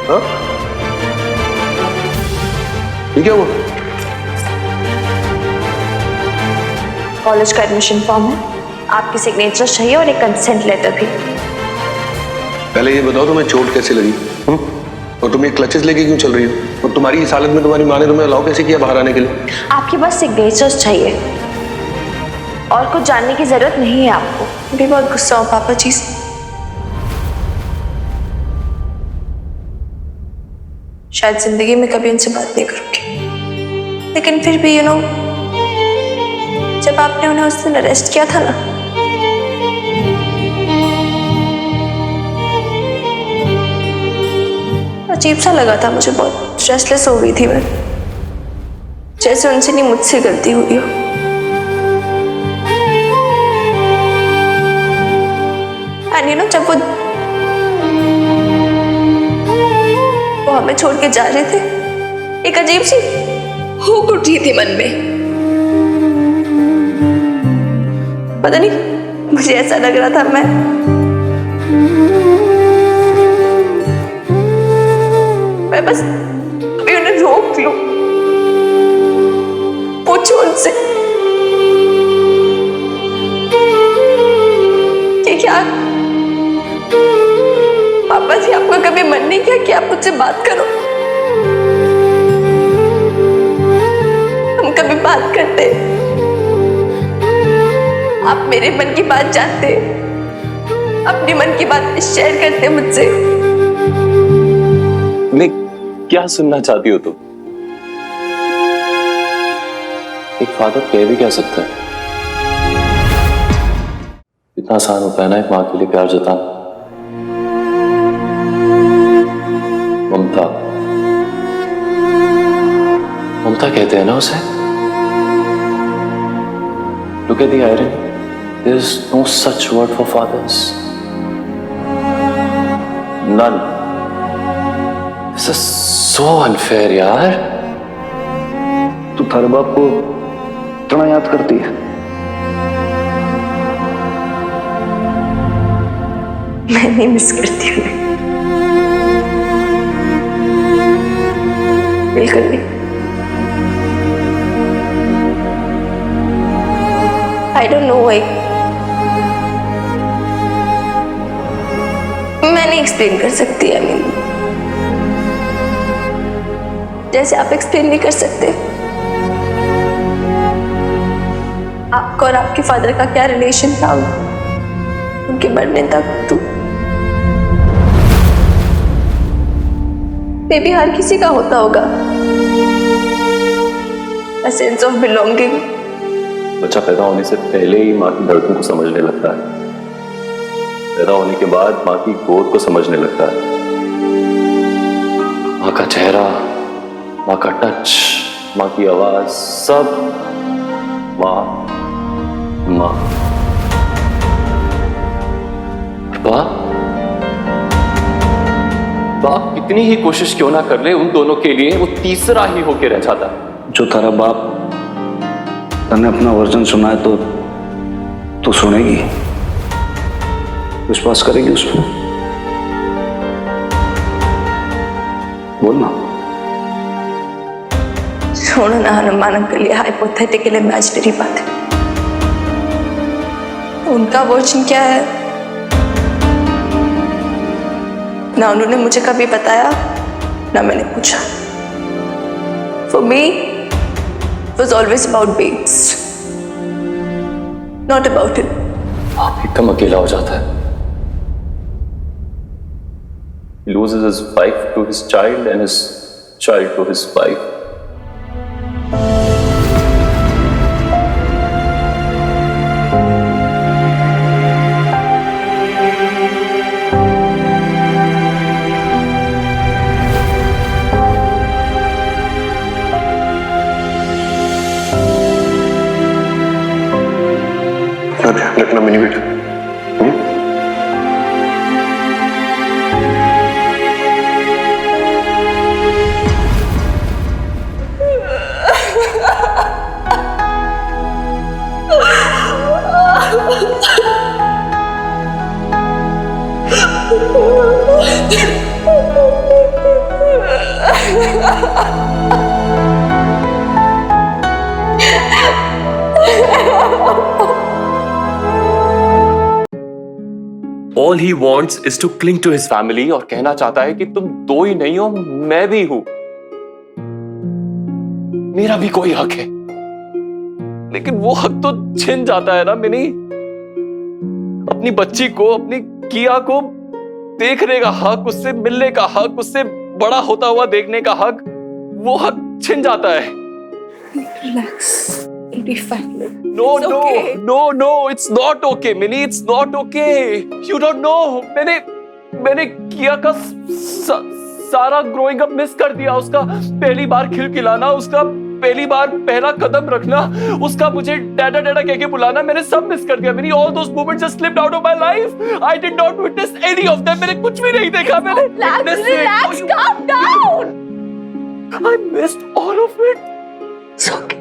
हाँ, ये क्या हुआ? कॉलेज का एडमिशन फॉर्म है, आपकी सिग्नेचर चाहिए और एक कंसेंट लेटर भी। पहले ये बताओ तुम्हें चोट कैसे लगी? और तुम ये क्लचेस लेके क्यों चल रही हो? और तुम्हारी इस हालत में तुम्हारी माँ ने तुम्हें अलाउ कैसे किया बाहर आने के लिए? आपके पास सिग्नेचर्स चाहिए और कुछ जानने की जरूरत नहीं है आपको। भी बहुत गुस्सा हो पापा जी से। शायद जिंदगी में कभी उनसे बात नहीं करूंगी, लेकिन फिर भी यू नो, जब आपने उन्हें उस दिन अरेस्ट किया था ना, अजीब सा लगा था मुझे, बहुत रेस्टलेस हो गई थी मैं, जैसे उनसे नहीं मुझसे गलती हुई हो। एंड यू नो, जब वो हमें छोड़ के जा रहे थे, एक अजीब सी हुक उठ रही थी मन में। पता नहीं, मुझे ऐसा लग रहा था मैं बस अभी उन्हें रोक लूं, पूछूं उनसे कि क्या पापा जी आपको कभी मन नहीं किया कि आप मुझसे बात करो? हम कभी बात करते, आप मेरे मन की बात जानते, अपनी मन की बात शेयर करते मुझसे। मैं क्या सुनना चाहती हो तुम? एक फादर कह भी क्या सकता है? इतना आसान होता है ना एक मां के लिए प्यार जताना। ममता, ममता कहते हैं ना उसे। Look at the irony. There is no such word for fathers. None. This is so unfair, यार। तू थारे बाप को इतना याद करती है? मैं नहीं मिस करती हूँ, बिल्कुल नहीं। I don't know, मैं नहीं एक्सप्लेन कर सकती। I mean, जैसे आप एक्सप्लेन नहीं कर सकते आपको और आपके फादर का क्या रिलेशन था उनके मरने तक। तो मे बी हर किसी का होता होगा a sense of belonging। बच्चा पैदा होने से पहले ही माँ की धड़कन को समझने लगता है, पैदा होने के बाद माँ की गोद को समझने लगता है। माँ का चेहरा, माँ का टच, माँ की आवाज, सब माँ माँ। बाप बाप कितनी ही कोशिश क्यों ना कर ले उन दोनों के लिए, वो तीसरा ही होके रह जाता। जो तारा बाप तने अपना वर्जन सुना है तो तू सुनेगी, विश्वास करेगी उस पर? बोलना। छोड़ो ना हनुमान अंकल, ये हाइपोथेटिकल इमेजिनरी बात है। उनका वर्जन क्या है ना उन्होंने मुझे कभी बताया ना मैंने पूछा। For me, it was always about Bates, not about him. आप एकदम अकेला हो जाता है। He loses his wife to his child and his child to his wife. ध्यान रखना मिनी बेटा। All he wants is to cling to his family और कहना चाहता है कि तुम दो ही नहीं हो, मैं भी हूं। मेरा भी कोई हक है, लेकिन वो हक तो छिन जाता है ना मिनी। अपनी बच्ची को, अपनी किया को देखने का हक, उससे मिलने का हक, उससे बड़ा होता हुआ देखने का हक, वो हक छिन जाता है। Relax. It'll be fine. No, no, no, no, it's not okay, Minnie, it's not okay. You don't know. मैंने किया का सारा ग्रोइंग अप मिस कर दिया। उसका पहली बार खिलखिलाना, उसका पहली बार पहला कदम रखना, उसका मुझे डैडा डैडा कह के बुलाना, मैंने सब मिस कर दिया। Minnie, all those moments just slipped out of my life. I did not witness any of them. मैंने कुछ भी नहीं देखा। मैंने Relax, calm down. I missed all of it. It's okay.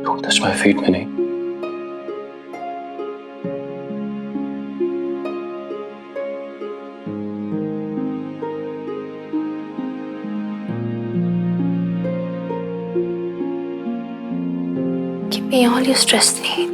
Don't touch my feet, Minnie. Give me all your stress need.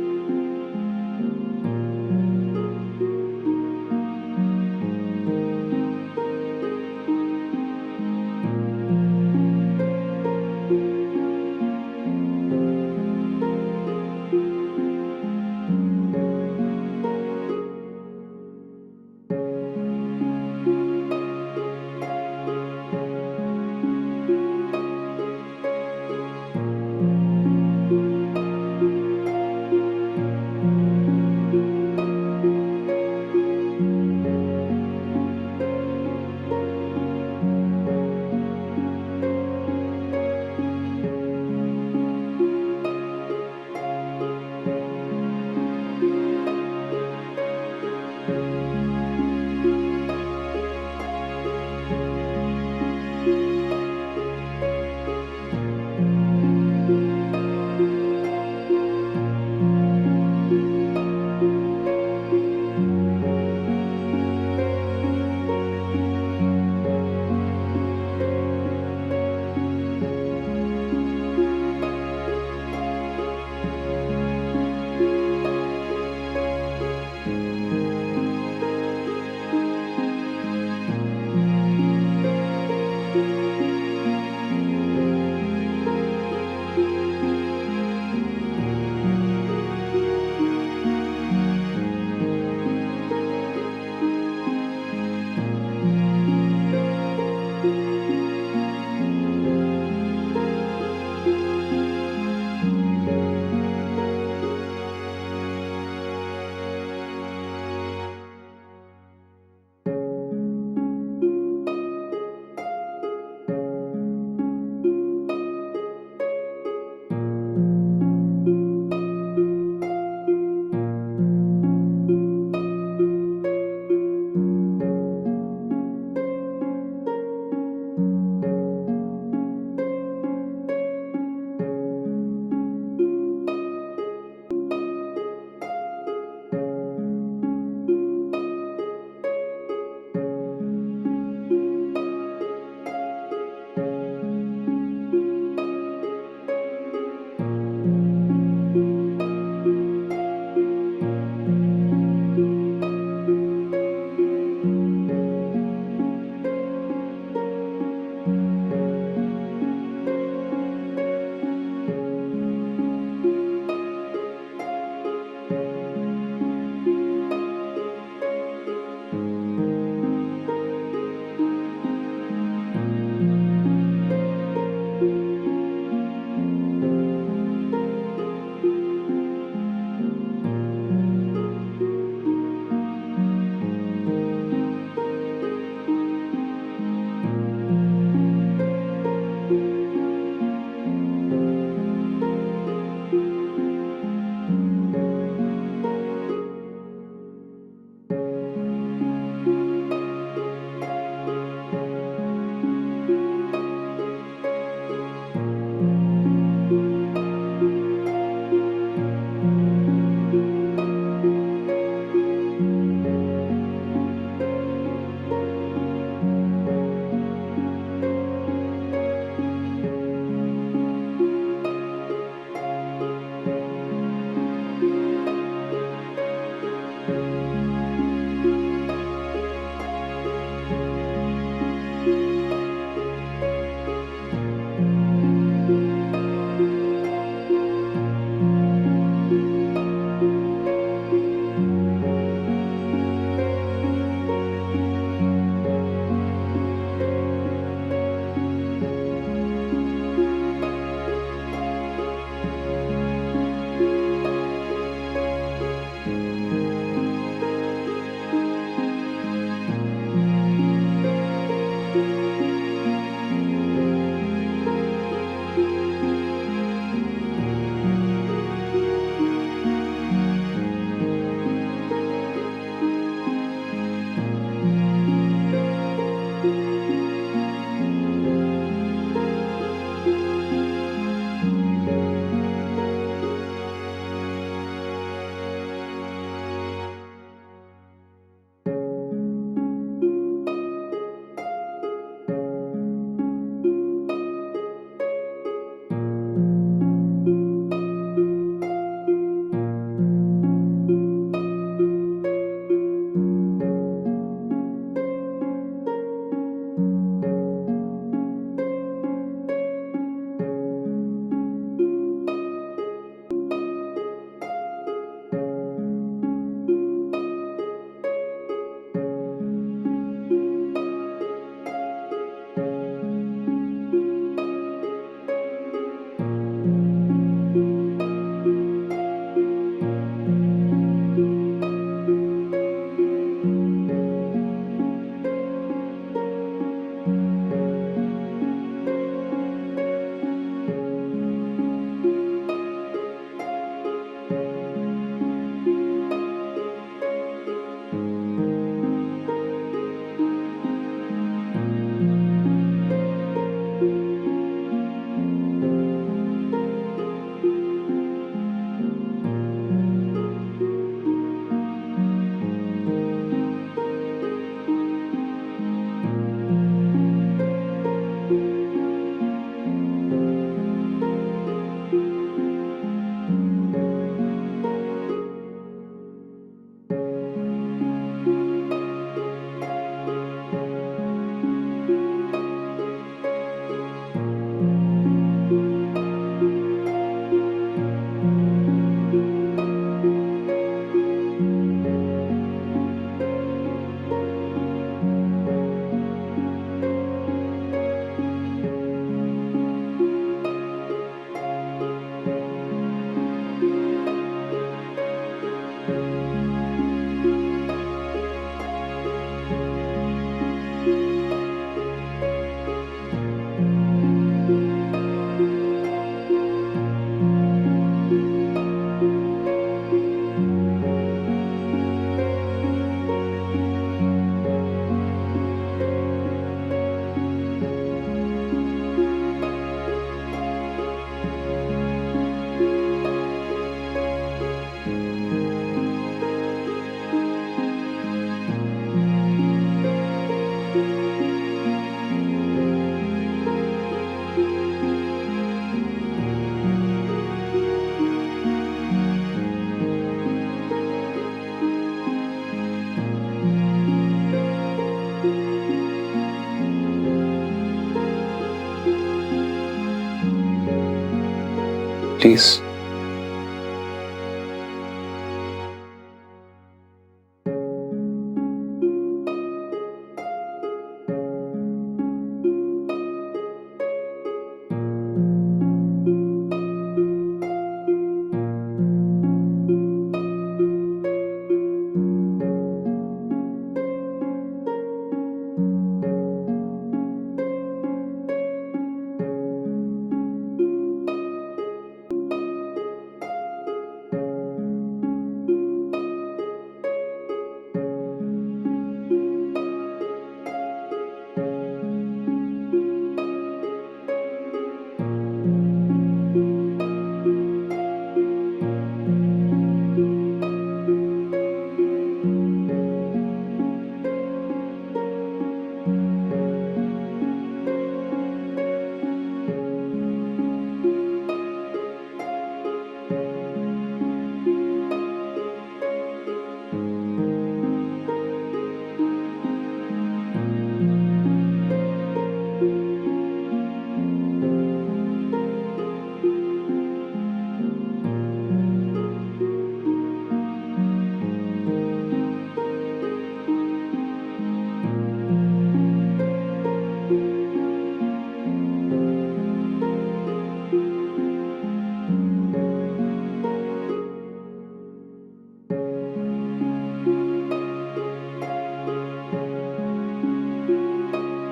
Please.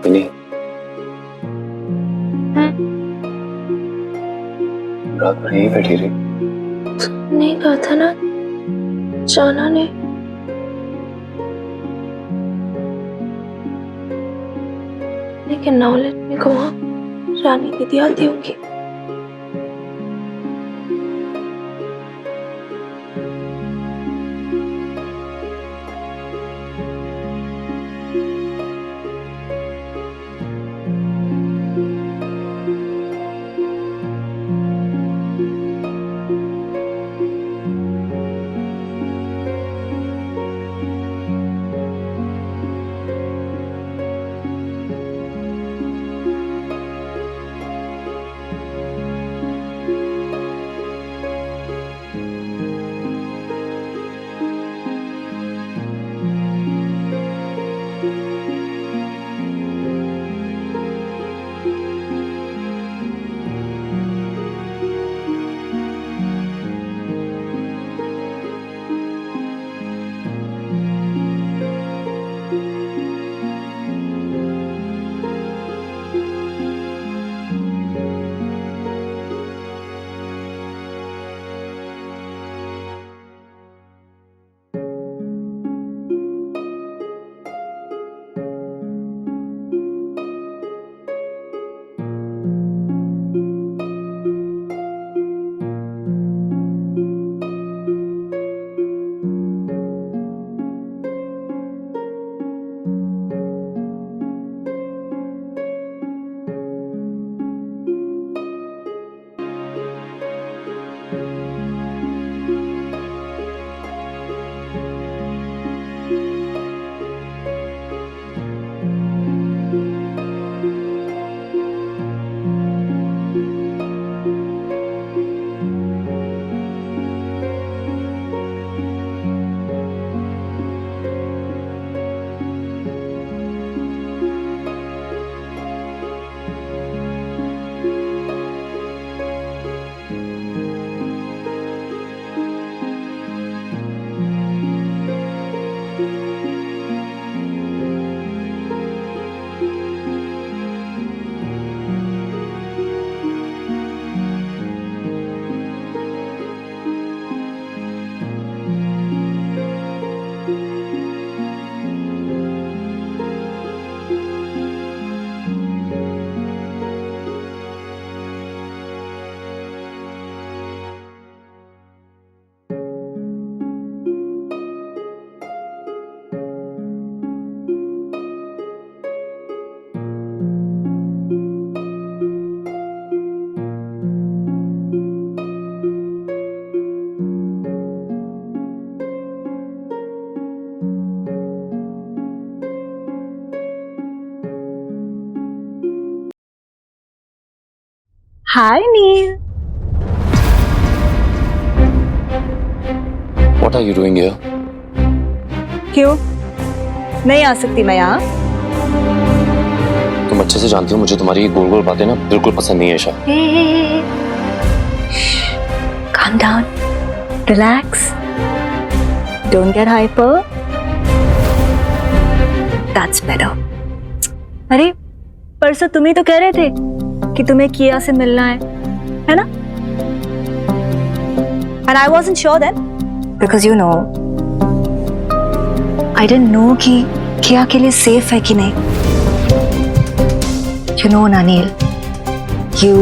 Mini, रात भर यहीं बैठी रही? नहीं कहा था ना जाना ने। लेकिन नाउ लेट मी गो। रानी दीदी आती होंगी। हाय नील। What are you doing here? क्यों नहीं आ सकती मैं यहाँ? तुम अच्छे से जानती हो मुझे तुम्हारी ये गोल गोल बातें ना बिल्कुल पसंद नहीं है Isha. Calm down, relax, don't get hyper. That's better. अरे परसों तुम ही तो कह रहे थे कि तुम्हें किया से मिलना है ना? And I wasn't sure then because you know I didn't know कि किया के लिए safe है कि नहीं. You know Anil, you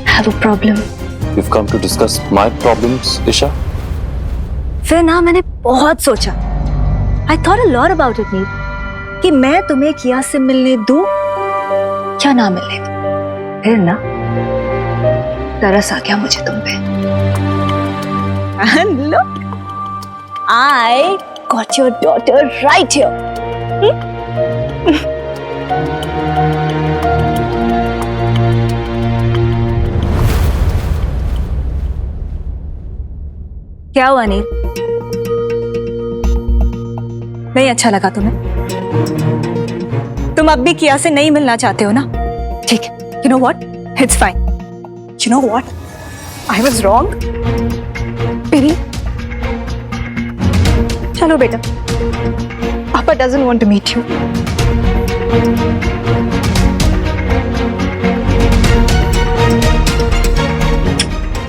have a problem. You've come to discuss my problems, Isha. फिर ना मैंने बहुत सोचा. I thought a lot about it, नील, कि मैं तुम्हें किया से मिलने दूं या ना मिलने दूं. फिर ना तरस आ गया मुझे तुम पे. And look, I got your daughter right here. क्या हुआ नील? नहीं अच्छा लगा तुम्हें? तुम अब भी किया से नहीं मिलना चाहते हो ना? ठीक है. You know what? It's fine. You know what? I was wrong. Baby. चलो बेटा. Papa doesn't want to meet you.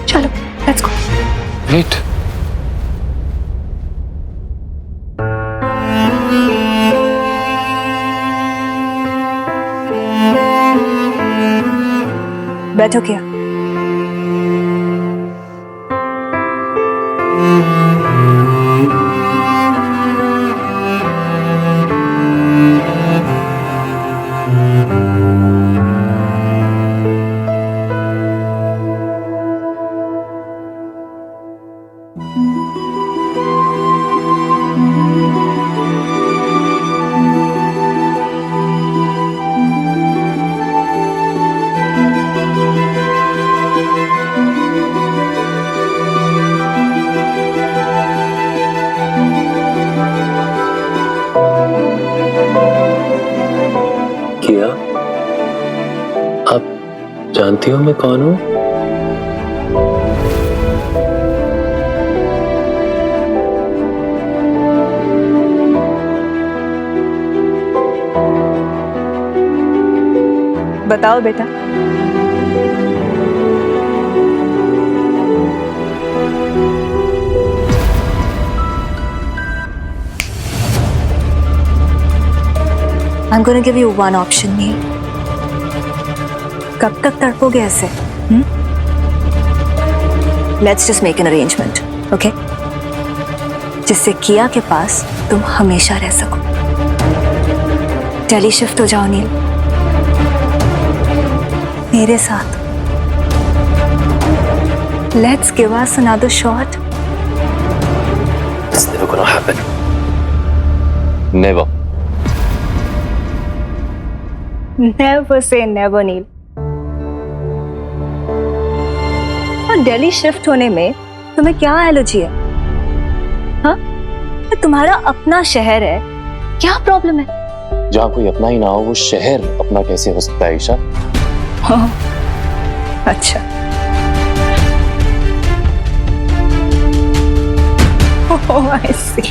चलो, let's go. Wait. बैठो क्या? किया, आप जानती हो मैं कौन हूं? बताओ बेटा. I'm going to give you one option, नील. कब तक तड़पोगे ऐसे? Let's just make an arrangement, okay? जिससे किया के पास तुम हमेशा रह सको. दिल्ली शिफ्ट हो जाओ नील. मेरे साथ. Let's give us another shot. It's never gonna happen. Never. Never say never, नील. और दिल्ली शिफ्ट होने में तुम्हें क्या एलर्जी है? हाँ? तुम्हारा अपना शहर है, क्या प्रॉब्लम है? जहाँ कोई अपना ही ना हो वो शहर अपना कैसे हो सकता है ईशा? हाँ. अच्छा. Oh, I see.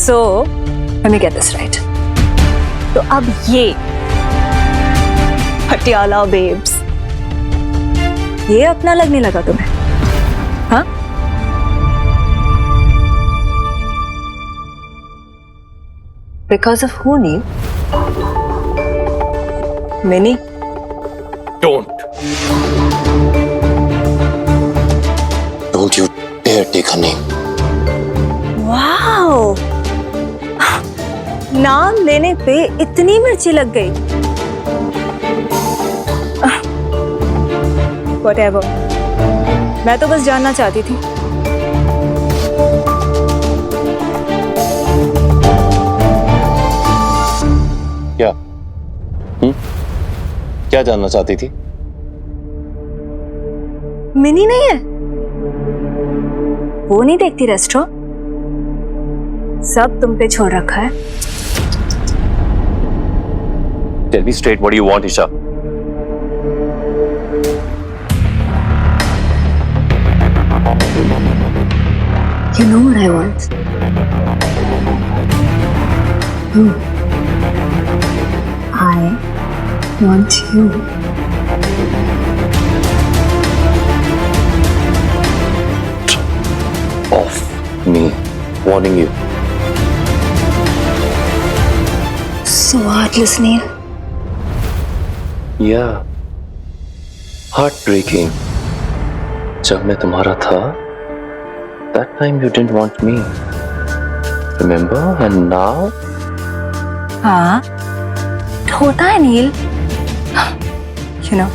So let me get this right. तो अब ये पटियाला बेब्स ये अपना लगने लगा तुम्हें? हाँ? Because of who, nil? Minnie? Don't you dare take her name. Wow! नाम लेने पे इतनी मिर्ची लग गई. Whatever. मैं तो बस जानना चाहती थी. क्या? क्या जानना चाहती थी? मिनी नहीं है? वो नहीं देखती रेस्टोरेंट? सब तुम पे छोड़ रखा है। Tell me straight, what do you want, Isha? You know what I want? I want you. Off me, warning you. So heartless, Neil. Yeah. Heartbreaking. जब मैं तुम्हारा था, that time you didn't want me. Remember? And now? हाँ, होता है नील. You know,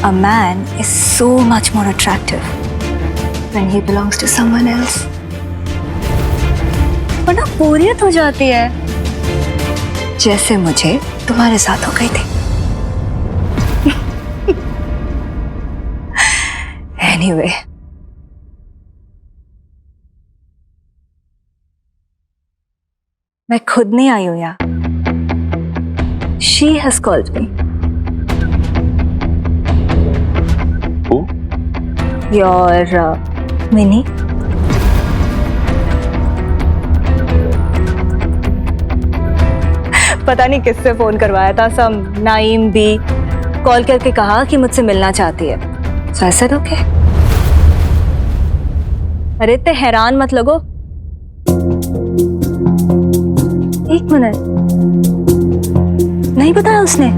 a man is so much more attractive when he belongs to someone else. वरना बोरियत हो जाती है, जैसे मुझे तुम्हारे साथ हो गई थी. Anyway. मैं खुद नहीं आई हूं यहाँ. She has called me. Who? Your Minnie. पता नहीं किससे फोन करवाया था, सम नाइम भी कॉल करके कहा कि मुझसे मिलना चाहती है. So I said okay. अरे इतने हैरान मत लगो. एक मिनट, नहीं बताया उसने?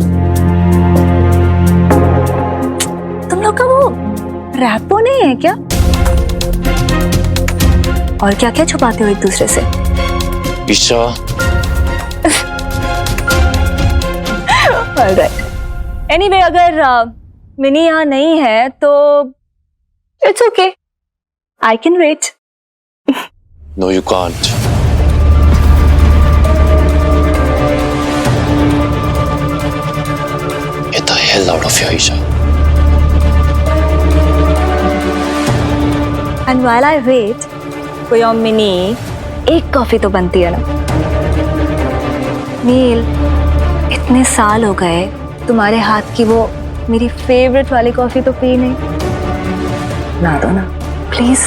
तुम लोग का वो रैपो नहीं है क्या? और क्या क्या छुपाते हो एक दूसरे से? ईशा. Alright. Anyway, अगर मिनी यहाँ नहीं है तो it's okay. I can wait. No, you can't. Get the hell out of here, Isha. And while I wait for your Minnie, एक कॉफी तो बनती है ना? नील, इतने साल हो गए तुम्हारे हाथ की वो मेरी फेवरेट वाली कॉफी तो पी नहीं. ला दो ना, प्लीज.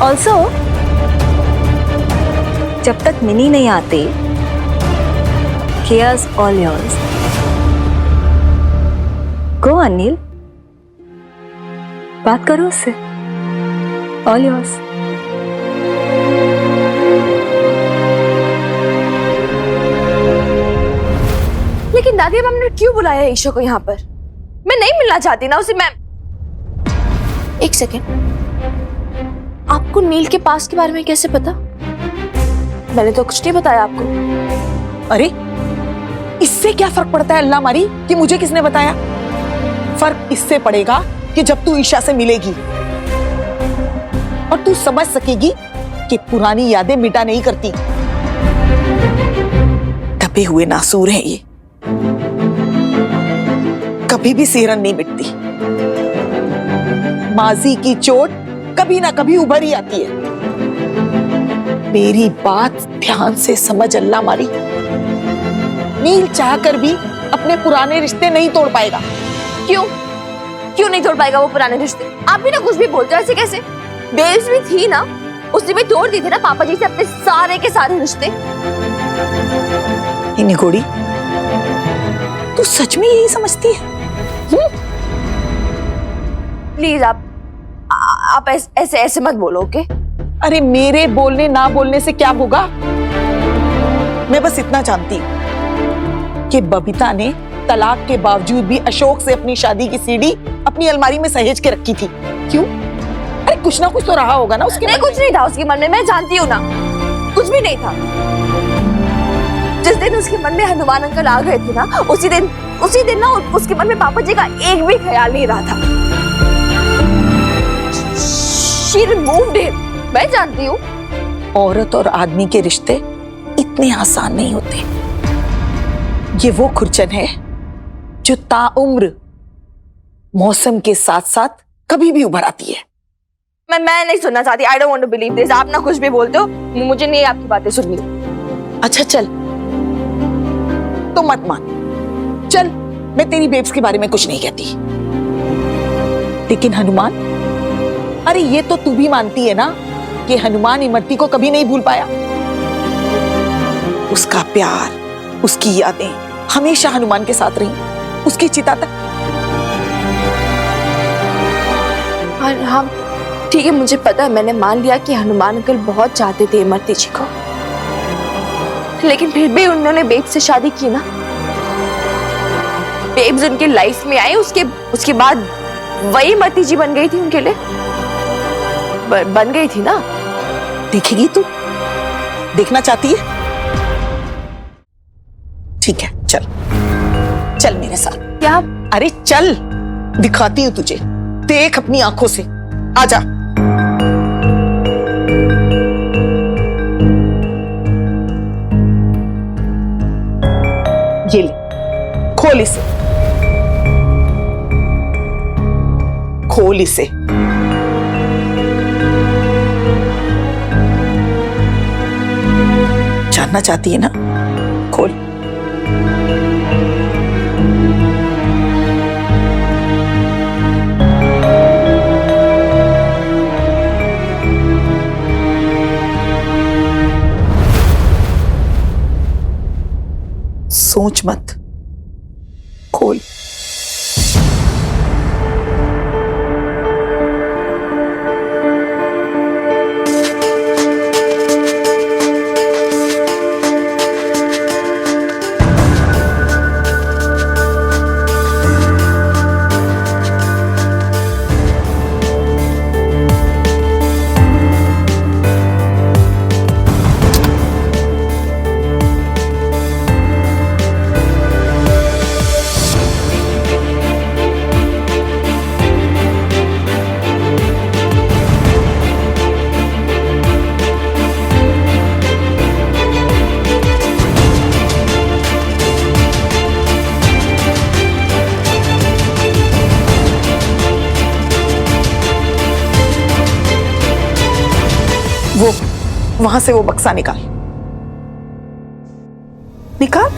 ऑल्सो जब तक मिनी नहीं आती, Care's all yours. Go Anil, बात करो उससे. All yours. लेकिन दादी अब हमने क्यों बुलाया है ईशा को यहाँ पर? मैं नहीं मिलना चाहती ना उसे. मैं एक सेकेंड, आपको नील के पास के बारे में कैसे पता? मैंने तो कुछ नहीं बताया आपको. अरे इससे क्या फर्क पड़ता है अल्लाह मारी कि मुझे किसने बताया? फर्क इससे पड़ेगा कि जब तू ईशा से मिलेगी और तू समझ सकेगी कि पुरानी यादें मिटा नहीं करती. दबे हुए नासूर हैं ये, कभी भी सेहरन नहीं मिटती. माजी की चोट कभी ना कभी उभर ही आती है. मेरी बात ध्यान से समझ अल्लाह मारी. नील चाहकर भी अपने पुराने रिश्ते नहीं तोड़ पाएगा. क्यों क्यों नहीं तोड़ पाएगा वो पुराने रिश्ते? आप भी ना कुछ भी बोलते हो ऐसे कैसे? बेल्स भी थी ना, उसने भी तोड़ दी थी ना पापा जी से अपने सारे के सारे रिश्ते. निगोड़ी, तू सच में यही समझती है? प्लीज आप ऐसे ऐसे मत बोलो, ओके? अरे मेरे बोलने ना बोलने से क्या होगा? मैं बस इतना जानती हूँ कि बबीता ने तलाक के बावजूद भी अशोक से अपनी शादी की सीडी अपनी अलमारी में सहेज के रखी थी. क्यों? अरे कुछ ना कुछ तो रहा होगा ना उसके मन में. कुछ नहीं था उसके मन में, मैं जानती हूँ ना. कुछ भी नहीं था. जिस दिन उसके मन में हनुमान अंकल आ गए थे ना, उसी दिन ना उसके मन में पापा जी का एक भी ख्याल नहीं रहा था. She removed him. मैं जानती हूँ. औरत और आदमी के रिश्ते इतने आसान नहीं होते. ये वो खुरचन है जो ताउम्र मौसम के साथ साथ कभी भी उभर आती है। मैं नहीं सुनना चाहती। I don't want to believe this. आप ना कुछ भी बोलते हो, मुझे नहीं आपकी बातें सुननी। अच्छा चल, तो मत मान। चल, मैं तेरी बेब्स के बारे में कुछ नहीं कहती, लेकिन हनुमान, अरे ये तो तू भी मानती है ना कि हनुमान इमरती को कभी नहीं भूल पाया। उसका प्यार, उसकी यादें हमेशा हनुमान के साथ रही, उसकी चिता तक। हाँ ठीक है, मुझे पता है, मैंने मान लिया कि हनुमान अंकल बहुत चाहते थे इमरती जी को, लेकिन फिर भी उन्होंने बेब से शादी की ना। बेब्स उनके लाइफ में आई, उसके बाद वही इमरती जी बन गई थी उनके लिए, बन गई थी ना। देखेगी तू? देखना चाहती है? ठीक है, चल चल मेरे साथ। क्या? अरे चल, दिखाती हूं तुझे, देख अपनी आंखों से। आजा। ये ले, खोल इसे, खोल इसे। जानना चाहती है ना? खोल। सोच मत, खोल। वो वहां से वो बक्सा निकाल, निकाल।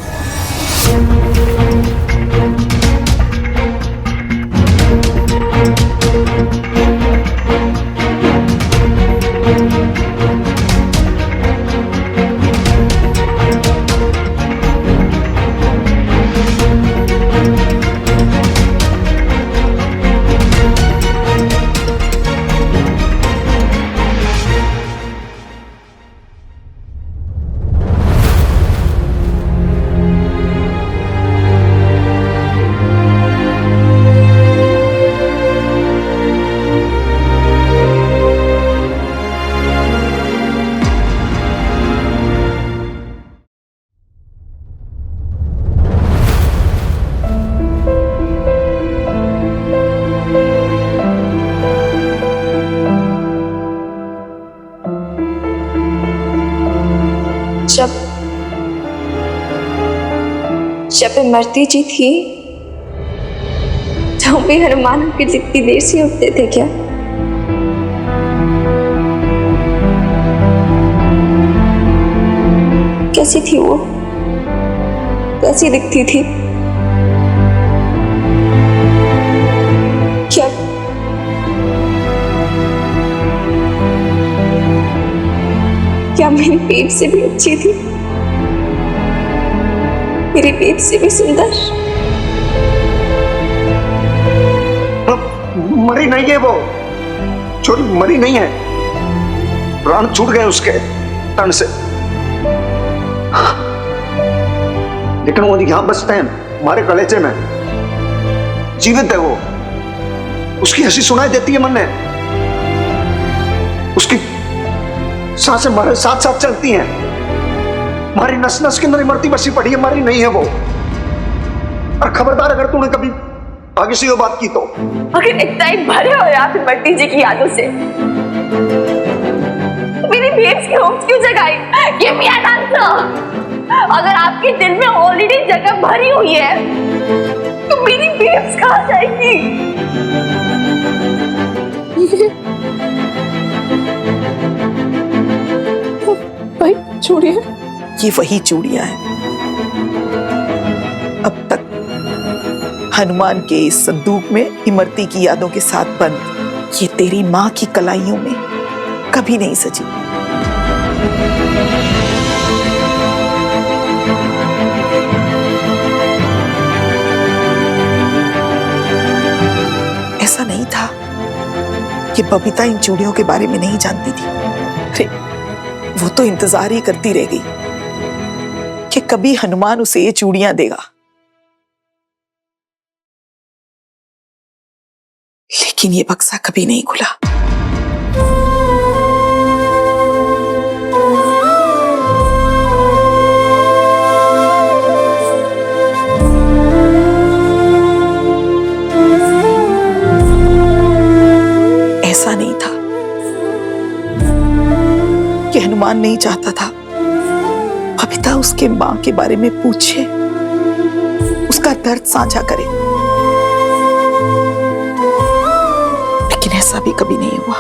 जब इमरती जी थी तो भी हनुमान अंकल जितनी देर से उठते थे क्या? कैसी थी वो? कैसी दिखती थी? क्या मेरी बेब से भी अच्छी थी? मेरी बेब से भी सुंदर? मरी नहीं है वो, छोटी मरी नहीं है, प्राण छूट गए उसके तन से, लेकिन वो यहां बसते हैं हमारे कलेजे में, जीवित है वो। उसकी हंसी सुनाई देती है मन में, उसकी सांसें हमारे साथ साथ चलती हैं, हमारी नस नस के अंदर इमरती बसी पड़ी है, मरी नहीं है वो। और खबरदार अगर तूने कभी आगे से ये बात की तो। अगर इतना ही भरे हो आप इमरती जी की यादों से, मेरी बेब्स की होप्स क्यों जगाई? Give me an answer। अगर आपके दिल में ऑलरेडी जगह भरी हुई है तो मेरी बेब्स कहाँ जाएगी? भाई चूड़ियां, ये वही चूड़ियां हैं अब तक हनुमान के इस संदूक में इमरती की यादों के साथ बंद। ये तेरी माँ की कलाइयों में कभी नहीं सजी। ऐसा नहीं था कि बबीता इन चूड़ियों के बारे में नहीं जानती थी। अरे वो तो इंतजार ही करती रह गई कि कभी हनुमान उसे ये चूड़ियां देगा, लेकिन ये बक्सा कभी नहीं खुला। ऐसा नहीं था कि हनुमान नहीं चाहता था बबीता उसके मां के बारे में पूछे, उसका दर्द साझा करे, लेकिन ऐसा भी कभी नहीं हुआ।